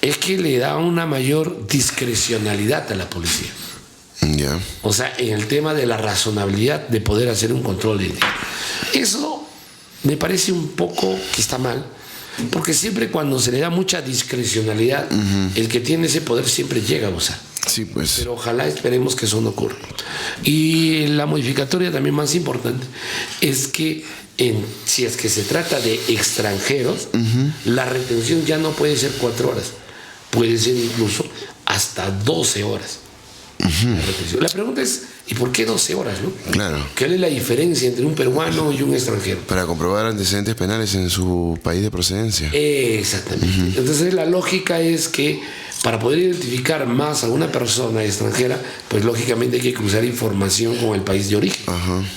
es que le da una mayor discrecionalidad a la policía. Ya. O sea, en el tema de la razonabilidad de poder hacer un control de identidad. Eso me parece un poco que está mal, porque siempre cuando se le da mucha discrecionalidad, el que tiene ese poder siempre llega a abusar. Sí, pues. Pero ojalá esperemos que eso no ocurra. Y la modificatoria también más importante es que si es que se trata de extranjeros, la retención ya no puede ser 4 horas, puede ser incluso hasta 12 horas. La pregunta es, ¿y por qué 12 horas? ¿No? Claro. ¿Qué es la diferencia entre un peruano y un extranjero? Para comprobar antecedentes penales en su país de procedencia. Exactamente. Entonces la lógica es que para poder identificar más a una persona extranjera, pues lógicamente hay que cruzar información con el país de origen,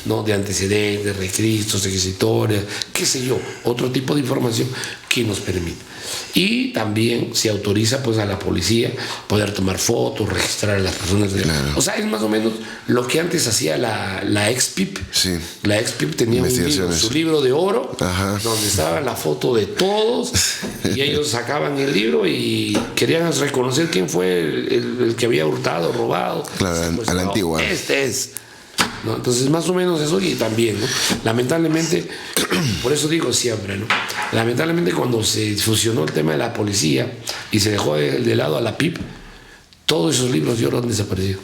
¿no? De antecedentes, registros, historias, qué sé yo, otro tipo de información que nos permite. Y también se autoriza pues a la policía poder tomar fotos, registrar a las personas. Claro. O sea, es más o menos lo que antes hacía la ex-PIP. Sí. La ex-PIP tenía un libro, su libro de oro, donde estaba la foto de todos, y ellos sacaban el libro y querían reconocer quién fue el que había hurtado, robado. Claro, pues, a la antigua. Este es. ¿No? Entonces, más o menos eso, y también, ¿no? Lamentablemente, por eso digo siempre, ¿no? Lamentablemente, cuando se fusionó el tema de la policía y se dejó de lado a la PIP, todos esos libros de oro han desaparecido.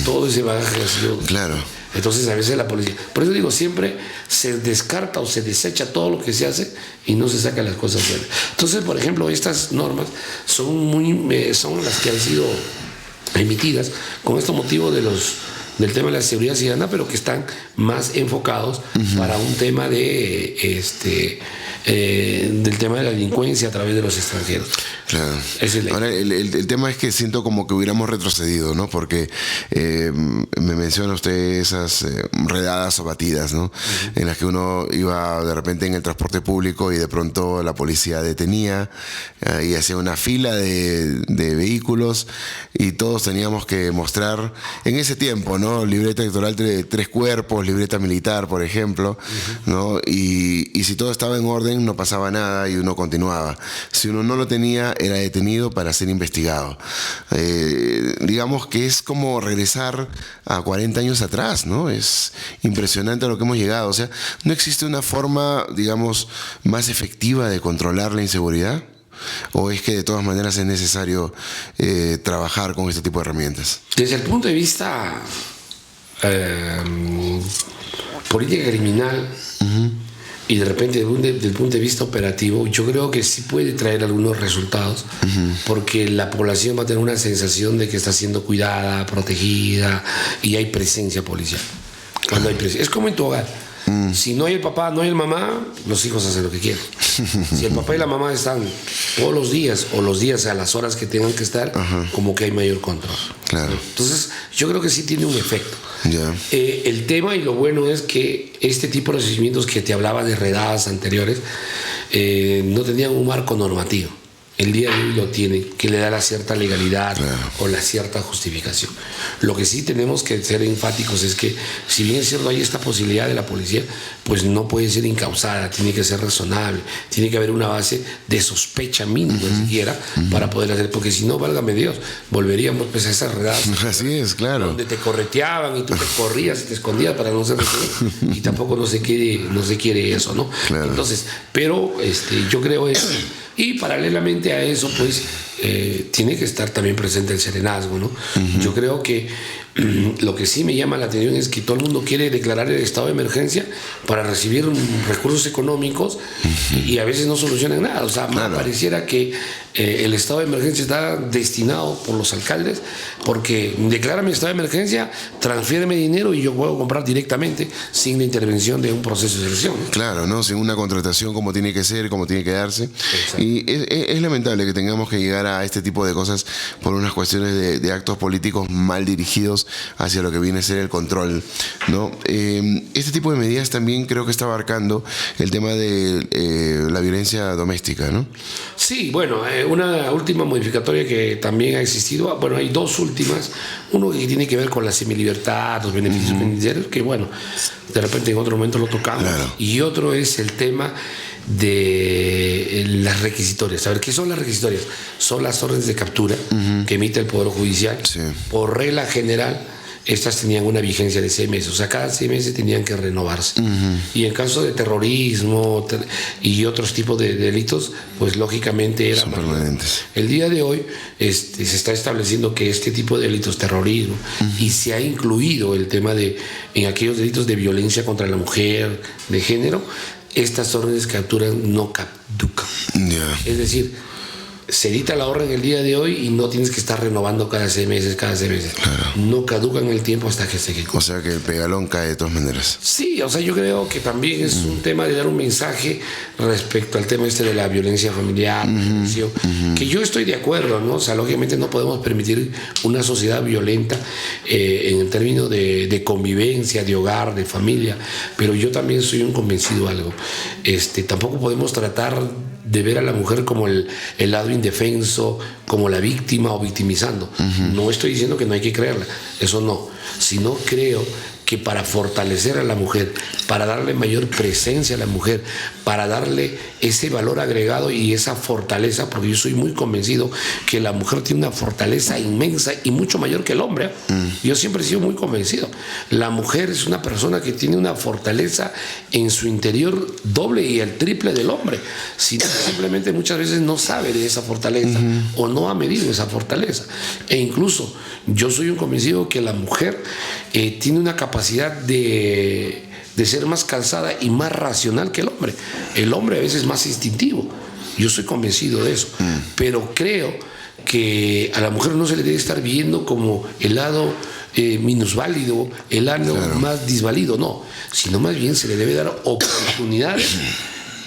Todo ese bagaje ha sido. Claro. Entonces, a veces la policía. Por eso digo, siempre se descarta o se desecha todo lo que se hace y no se sacan las cosas buenas. Entonces, por ejemplo, estas normas son las que han sido emitidas con este motivo del tema de la seguridad ciudadana, pero que están más enfocados para un tema del tema de la delincuencia a través de los extranjeros. Claro. Esa es la Ahora, el tema es que siento como que hubiéramos retrocedido, ¿no? Porque me menciona usted esas redadas o batidas, ¿no? En las que uno iba de repente en el transporte público y de pronto la policía detenía y hacía una fila de vehículos y todos teníamos que mostrar en ese tiempo, ¿no? Libreta electoral de 3 cuerpos, libreta militar, por ejemplo, ¿no? Y si todo estaba en orden, no pasaba nada y uno continuaba. Si uno no lo tenía, era detenido para ser investigado. Digamos que es como regresar a 40 años atrás, ¿no? Es impresionante a lo que hemos llegado. O sea, ¿no existe una forma, digamos, más efectiva de controlar la inseguridad? ¿O es que de todas maneras es necesario trabajar con este tipo de herramientas? Desde el punto de vista política criminal y de repente desde el punto de vista operativo, yo creo que sí puede traer algunos resultados, porque la población va a tener una sensación de que está siendo cuidada, protegida, y hay presencia policial. Cuando hay presencia, es como en tu hogar. Si no hay el papá, no hay el mamá, los hijos hacen lo que quieren. Si el papá y la mamá están todos los días o los días a las horas que tengan que estar, como que hay mayor control. Claro. Entonces, yo creo que sí tiene un efecto. Yeah. El tema y lo bueno es que este tipo de procedimientos que te hablaba de redadas anteriores no tenían un marco normativo. El día de hoy lo tiene, que le da la cierta legalidad o la cierta justificación. Lo que sí tenemos que ser enfáticos es que, si bien es cierto hay esta posibilidad de la policía, pues no puede ser incausada, tiene que ser razonable, tiene que haber una base de sospecha mínima siquiera para poder hacer, porque si no, válgame Dios, volveríamos pues a esas redadas. Así es, claro. Donde te correteaban y tú te corrías y te escondías para no ser detenido, y tampoco no se quiere eso, ¿no? Claro. Entonces, pero yo creo eso. Y paralelamente a eso, pues, tiene que estar también presente el serenazgo, ¿no? Yo creo que lo que sí me llama la atención es que todo el mundo quiere declarar el estado de emergencia para recibir recursos económicos y a veces no solucionan nada. O sea, pareciera que el estado de emergencia está destinado por los alcaldes, porque declárame estado de emergencia, transfiéreme dinero y yo puedo comprar directamente sin la intervención de un proceso de selección, ¿no? Claro, ¿no? Sin una contratación como tiene que ser, como tiene que darse. Exacto. Y es lamentable que tengamos que llegar a este tipo de cosas por unas cuestiones de actos políticos mal dirigidos hacia lo que viene a ser el control, ¿no? Este tipo de medidas también creo que está abarcando el tema de la violencia doméstica, ¿no? Sí, bueno, una última modificatoria que también ha existido, bueno, hay 2 últimas, uno que tiene que ver con la semilibertad, los beneficios penitenciarios, que bueno, de repente en otro momento lo tocamos, y otro es el tema de las requisitorias. A ver, ¿qué son las requisitorias? Son las órdenes de captura que emite el Poder Judicial. Sí. Por regla general, estas tenían una vigencia de 6 meses. O sea, cada 6 meses tenían que renovarse. Y en caso de terrorismo y otros tipos de delitos, pues lógicamente eran permanentes. El día de hoy se está estableciendo que este tipo de delitos, terrorismo, y se ha incluido el tema en aquellos delitos de violencia contra la mujer, de género, estas órdenes de captura no caducan. Yeah. Es decir, se edita la orden el día de hoy y no tienes que estar renovando cada 6 meses. Claro. No caducan el tiempo hasta que se ejecute. O sea que el pegalón cae de todas maneras. Sí, o sea, yo creo que también es un tema de dar un mensaje respecto al tema de la violencia familiar, que yo estoy de acuerdo, ¿no? O sea, lógicamente no podemos permitir una sociedad violenta en el término de convivencia, de hogar, de familia, pero yo también soy un convencido de algo. Tampoco podemos tratar de ver a la mujer como el lado indefenso, como la víctima o victimizando. No estoy diciendo que no hay que creerla, eso no, sino creo que para fortalecer a la mujer, para darle mayor presencia a la mujer, para darle ese valor agregado y esa fortaleza, porque yo soy muy convencido que la mujer tiene una fortaleza inmensa y mucho mayor que el hombre. Yo siempre he sido muy convencido. La mujer es una persona que tiene una fortaleza en su interior doble y el triple del hombre. Simplemente muchas veces no sabe de esa fortaleza o no ha medido esa fortaleza. E incluso yo soy un convencido que la mujer tiene una capacidad de ser más cansada y más racional que el hombre. El hombre a veces es más instintivo. Yo soy convencido de eso. Pero creo que a la mujer no se le debe estar viendo como el lado minusválido, el lado más disvalido, no. Sino más bien se le debe dar oportunidades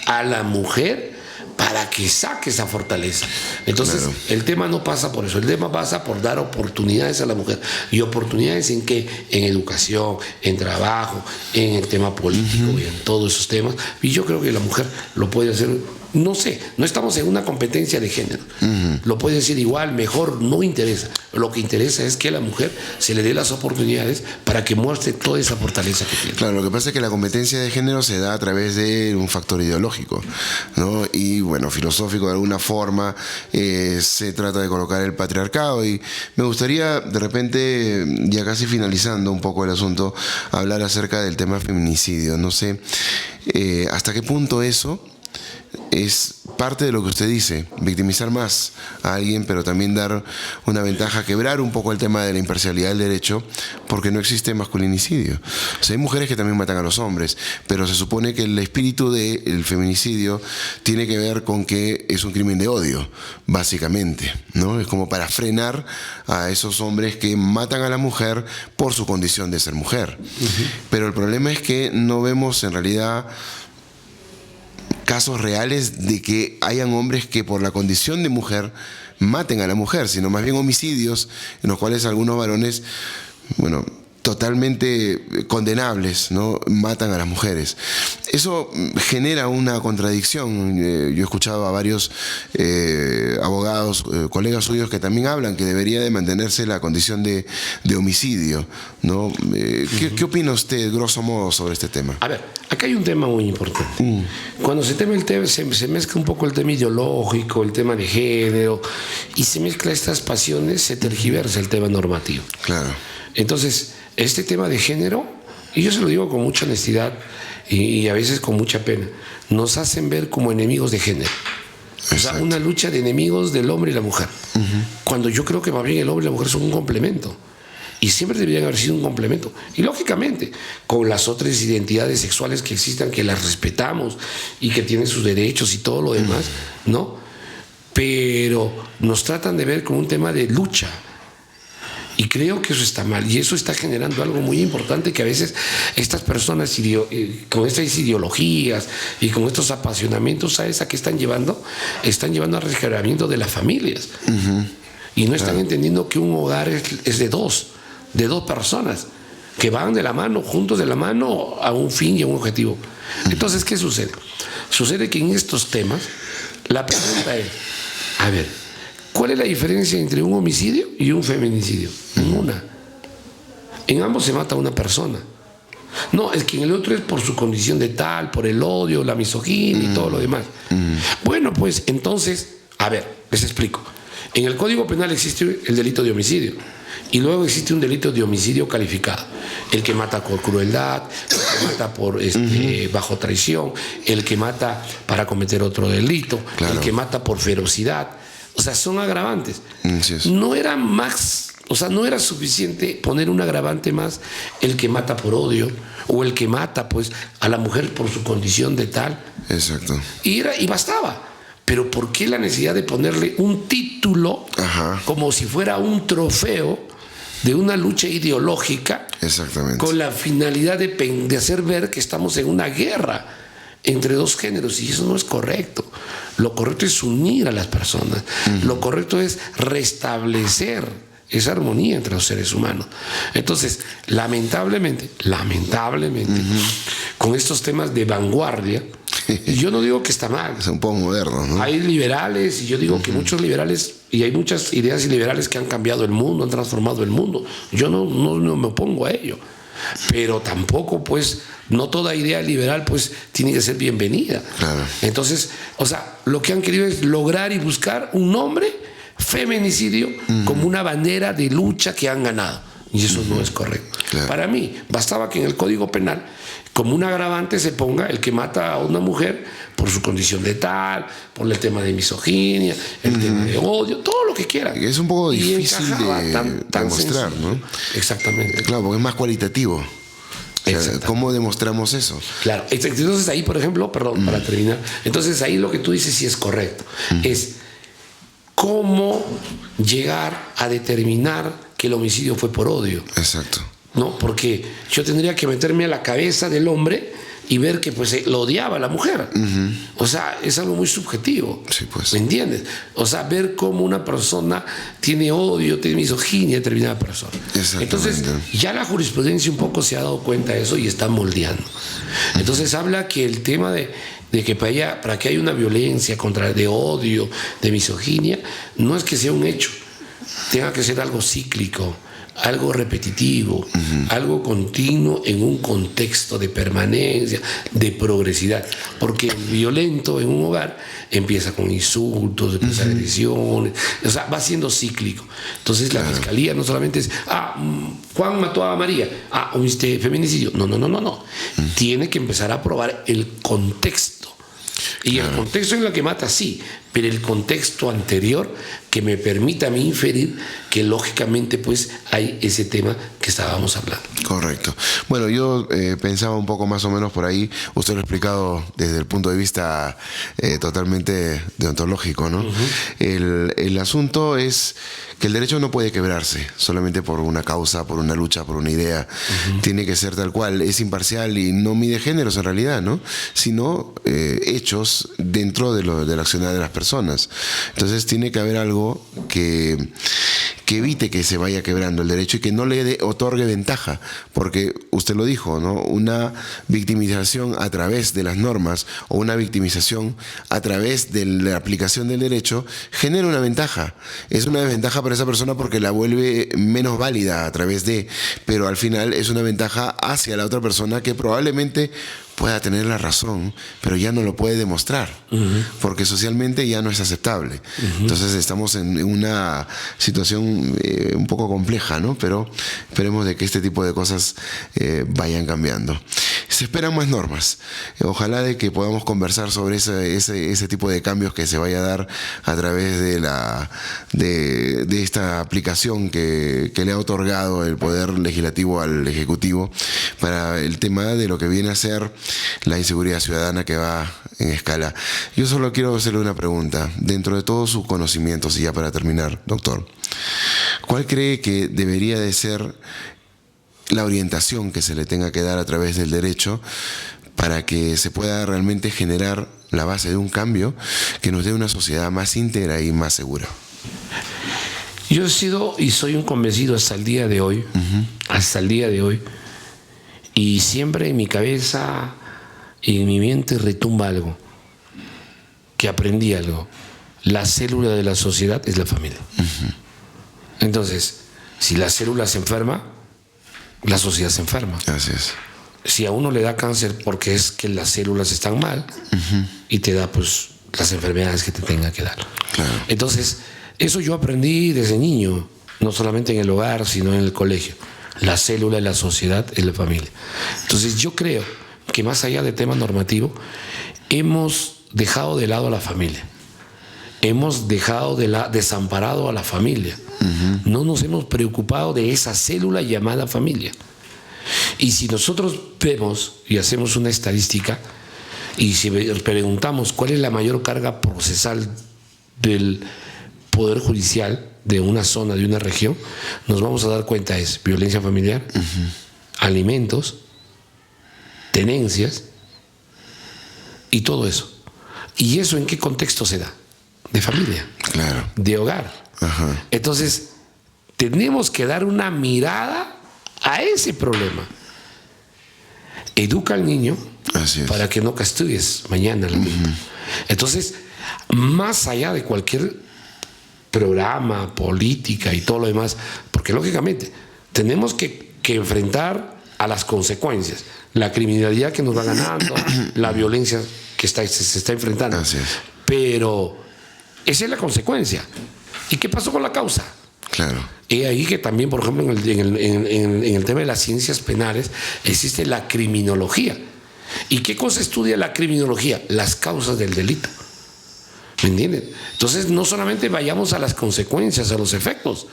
a la mujer para que saque esa fortaleza. Entonces, el tema no pasa por eso, el tema pasa por dar oportunidades a la mujer. ¿Y oportunidades en qué? En educación, en trabajo, en el tema político y en todos esos temas. Y yo creo que la mujer lo puede hacer, no sé, no estamos en una competencia de género. Lo puede decir igual, mejor, no interesa. Lo que interesa es que a la mujer se le dé las oportunidades para que muestre toda esa fortaleza que tiene. Claro, lo que pasa es que la competencia de género se da a través de un factor ideológico, ¿no? Y bueno, filosófico de alguna forma, se trata de colocar el patriarcado, y me gustaría de repente, ya casi finalizando un poco el asunto, hablar acerca del tema feminicidio. No sé hasta qué punto eso es parte de lo que usted dice, victimizar más a alguien, pero también dar una ventaja, quebrar un poco el tema de la imparcialidad del derecho, porque no existe masculinicidio. O sea, hay mujeres que también matan a los hombres, pero se supone que el espíritu del feminicidio tiene que ver con que es un crimen de odio, básicamente, ¿no? Es como para frenar a esos hombres que matan a la mujer por su condición de ser mujer. Pero el problema es que no vemos en realidad casos reales de que hayan hombres que por la condición de mujer maten a la mujer, sino más bien homicidios en los cuales algunos varones, bueno, totalmente condenables, ¿no?, matan a las mujeres. Eso genera una contradicción. Yo he escuchado a varios abogados, colegas suyos, que también hablan que debería de mantenerse la condición de homicidio, ¿no? ¿Qué opina usted, grosso modo, sobre este tema? A ver, acá hay un tema muy importante. Cuando se mezcla un poco el tema ideológico, el tema de género, y se mezcla estas pasiones, se tergiversa el tema normativo. Claro. Entonces, este tema de género, y yo se lo digo con mucha honestidad y a veces con mucha pena, nos hacen ver como enemigos de género. O sea, una lucha de enemigos del hombre y la mujer. Cuando yo creo que más bien el hombre y la mujer son un complemento. Y siempre deberían haber sido un complemento. Y lógicamente, con las otras identidades sexuales que existan, que las respetamos y que tienen sus derechos y todo lo demás, ¿no? Pero nos tratan de ver como un tema de lucha. Y creo que eso está mal, y eso está generando algo muy importante, que a veces estas personas con estas ideologías y con estos apasionamientos, ¿sabes a qué están llevando? Están llevando al resquebrajamiento de las familias. Y no están entendiendo que un hogar es de dos personas que van de la mano, juntos de la mano, a un fin y a un objetivo. Entonces, ¿qué sucede? Sucede que en estos temas la pregunta es, a ver, ¿cuál es la diferencia entre un homicidio y un feminicidio? Ninguna. En ambos se mata a una persona. No, es que en el otro es por su condición de tal, por el odio, la misoginia y todo lo demás. Bueno, pues entonces, a ver, les explico. En el Código Penal existe el delito de homicidio y luego existe un delito de homicidio calificado. El que mata por crueldad, el que mata por bajo traición, el que mata para cometer otro delito, claro, el que mata por ferocidad. O sea, son agravantes. No era más, o sea, no era suficiente poner un agravante más el que mata por odio o el que mata pues a la mujer por su condición de tal. Exacto. Y bastaba. Pero ¿por qué la necesidad de ponerle un título como si fuera un trofeo de una lucha ideológica? Exactamente. Con la finalidad de hacer ver que estamos en una guerra entre dos géneros, y eso no es correcto. Lo correcto es unir a las personas. Lo correcto es restablecer esa armonía entre los seres humanos. Entonces, lamentablemente, con estos temas de vanguardia, yo no digo que está mal. Es un poco moderno, ¿no? Hay liberales, y yo digo que muchos liberales, y hay muchas ideas liberales que han cambiado el mundo, han transformado el mundo. Yo no me opongo a ello. Pero tampoco, pues, no toda idea liberal, pues, tiene que ser bienvenida. Claro. Entonces, o sea, lo que han querido es lograr y buscar un nombre, feminicidio, como una bandera de lucha que han ganado. Y eso no es correcto. Claro. Para mí, bastaba que en el Código Penal, como un agravante, se ponga el que mata a una mujer por su condición de tal, por el tema de misoginia, el tema de odio, todo lo que quieran. Es un poco difícil de demostrar, sencillo, ¿no? Exactamente. Claro, porque es más cualitativo. O sea, ¿cómo demostramos eso? Claro, entonces ahí, por ejemplo, perdón, para terminar, entonces ahí lo que tú dices sí es correcto. Es cómo llegar a determinar que el homicidio fue por odio. Exacto. ¿No? Porque yo tendría que meterme a la cabeza del hombre y ver que pues lo odiaba a la mujer. O sea, es algo muy subjetivo. Sí, pues. ¿Me entiendes? O sea, ver cómo una persona tiene odio, tiene misoginia a determinada persona. Entonces, ya la jurisprudencia un poco se ha dado cuenta de eso y está moldeando. Entonces, habla que el tema de que para que haya una violencia de odio, de misoginia, no es que sea un hecho, tenga que ser algo cíclico, algo repetitivo, algo continuo en un contexto de permanencia, de progresividad. Porque el violento en un hogar empieza con insultos, empieza agresiones, o sea, va siendo cíclico. Entonces la fiscalía no solamente es, Juan mató a María, feminicidio. No. Tiene que empezar a probar el contexto. Y el contexto en el que mata, sí, pero el contexto anterior que me permita a mí inferir que lógicamente pues hay ese tema que estábamos hablando. Correcto. Bueno, yo pensaba un poco más o menos por ahí, usted lo ha explicado desde el punto de vista totalmente deontológico, ¿no? El asunto es que el derecho no puede quebrarse solamente por una causa, por una lucha, por una idea. Tiene que ser tal cual, es imparcial y no mide géneros en realidad, ¿no? Sino hechos dentro de la acción de las personas. Entonces tiene que haber algo que evite que se vaya quebrando el derecho y que no le otorgue ventaja, porque usted lo dijo, ¿no? Una victimización a través de las normas o una victimización a través de la aplicación del derecho genera una ventaja. Es una desventaja para esa persona porque la vuelve menos válida a través de, pero al final es una ventaja hacia la otra persona que probablemente pueda tener la razón, pero ya no lo puede demostrar, porque socialmente ya no es aceptable. Entonces estamos en una situación un poco compleja, ¿no? Pero esperemos de que este tipo de cosas vayan cambiando. Se esperan más normas. Ojalá de que podamos conversar sobre ese tipo de cambios que se vaya a dar a través de esta aplicación que le ha otorgado el Poder Legislativo al Ejecutivo para el tema de lo que viene a ser la inseguridad ciudadana que va en escala. Yo solo quiero hacerle una pregunta. Dentro de todos sus conocimientos, y ya para terminar, doctor, ¿cuál cree que debería de ser la orientación que se le tenga que dar a través del derecho para que se pueda realmente generar la base de un cambio que nos dé una sociedad más íntegra y más segura? Yo he sido y soy un convencido hasta el día de hoy, y siempre en mi cabeza y en mi mente retumba algo, que aprendí algo. La célula de la sociedad es la familia. Entonces, si la célula se enferma, la sociedad se enferma. Así es. si a uno le da cáncer porque es que las células están mal y te da pues las enfermedades que te tenga que dar. Claro. Entonces, eso yo aprendí desde niño, no solamente en el hogar, sino en el colegio. La célula de la sociedad es la familia. Entonces, yo creo que más allá del tema normativo, hemos dejado de lado a la familia. Hemos dejado desamparado a la familia. No nos hemos preocupado de esa célula llamada familia. Y si nosotros vemos y hacemos una estadística y si preguntamos cuál es la mayor carga procesal del Poder Judicial de una zona, de una región, nos vamos a dar cuenta es violencia familiar, alimentos, tenencias y todo eso. ¿Y eso en qué contexto se da? De familia, Claro. de hogar. Ajá. Entonces, tenemos que dar una mirada a ese problema. Educa al niño Así es. para que no castigues mañana al niño. Entonces, más allá de cualquier programa, política y todo lo demás, porque lógicamente tenemos que enfrentar a las consecuencias, la criminalidad que nos va ganando, la violencia que se está enfrentando. Así es. Pero esa es la consecuencia. ¿Y qué pasó con la causa? Claro. Y ahí que también, por ejemplo, en el tema de las ciencias penales existe la criminología. ¿Y qué cosa estudia la criminología? Las causas del delito. ¿Me entienden? Entonces, no solamente vayamos a las consecuencias, a los efectos,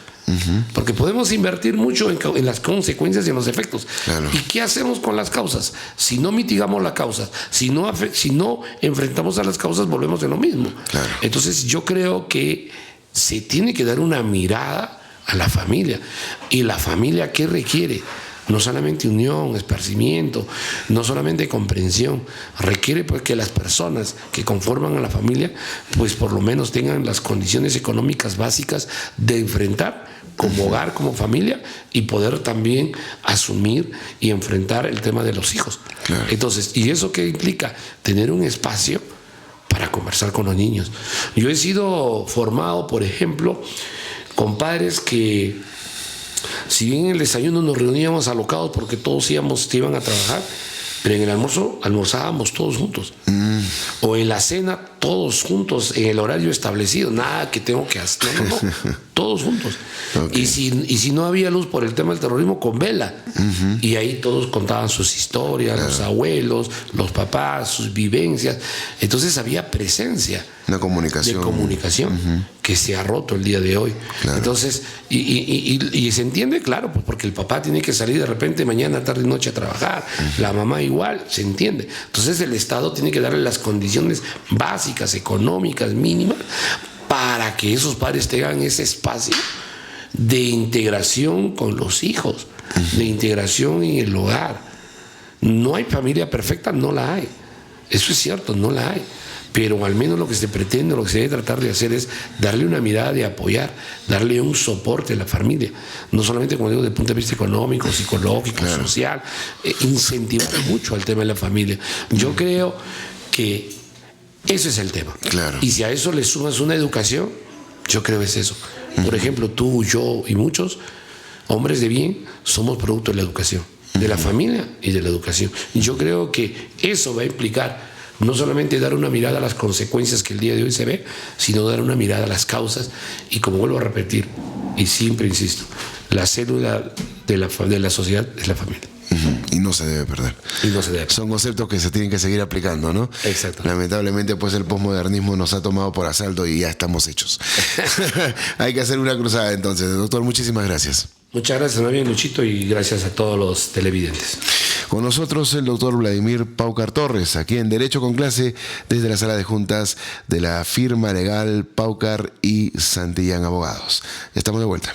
porque podemos invertir mucho en las consecuencias y en los efectos. Claro. ¿Y qué hacemos con las causas? Si no mitigamos las causas, si no enfrentamos a las causas, volvemos a lo mismo. Claro. Entonces, yo creo que se tiene que dar una mirada a la familia. ¿Y la familia qué requiere? No solamente unión, esparcimiento, no solamente comprensión, requiere pues que las personas que conforman a la familia pues por lo menos tengan las condiciones económicas básicas de enfrentar como hogar, como familia y poder también asumir y enfrentar el tema de los hijos. Claro. Entonces, ¿y eso qué implica? Tener un espacio para conversar con los niños. Yo he sido formado, por ejemplo, con padres que si bien en el desayuno nos reuníamos alocados porque todos iban a trabajar, pero en el almuerzo almorzábamos todos juntos. O en la cena todos juntos en el horario establecido. Nada que tengo que hacer. No. Todos juntos. Okay. Y si no había luz por el tema del terrorismo, con vela. Y ahí todos contaban sus historias, los abuelos, los papás, sus vivencias. Entonces había presencia. Una comunicación. De comunicación que se ha roto el día de hoy. Claro. Entonces, y se entiende, claro, pues porque el papá tiene que salir de repente mañana, tarde y noche a trabajar, la mamá igual, se entiende. Entonces el Estado tiene que darle las condiciones básicas, económicas, mínimas, para que esos padres tengan ese espacio de integración con los hijos, de integración en el hogar. No hay familia perfecta, no la hay. Eso es cierto, no la hay. Pero al menos lo que se pretende, lo que se debe tratar de hacer es darle una mirada de apoyar, darle un soporte a la familia. No solamente, como digo, desde el punto de vista económico, psicológico, claro, social, incentivar mucho al tema de la familia. Yo creo que ese es el tema. Claro. Y si a eso le sumas una educación, yo creo que es eso. Por ejemplo, tú, yo y muchos hombres de bien somos producto de la educación, de la familia y de la educación. Y yo creo que eso va a implicar no solamente dar una mirada a las consecuencias que el día de hoy se ve, sino dar una mirada a las causas. Y como vuelvo a repetir, y siempre insisto, la célula de la sociedad es la familia. Y no se debe perder. Y no se debe perder. Son conceptos que se tienen que seguir aplicando, ¿no? Exacto. Lamentablemente, pues el posmodernismo nos ha tomado por asalto y ya estamos hechos. Hay que hacer una cruzada entonces. Doctor, muchísimas gracias. Muchas gracias, muy bien, Luchito, y gracias a todos los televidentes. Con nosotros el doctor Vladimir Paucar Torres, aquí en Derecho con Clase, desde la sala de juntas de la firma legal Paucar y Santillán Abogados. Estamos de vuelta.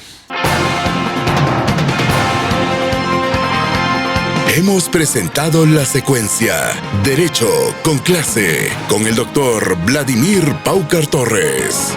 Hemos presentado la secuencia Derecho con Clase con el doctor Vladimir Paucar Torres.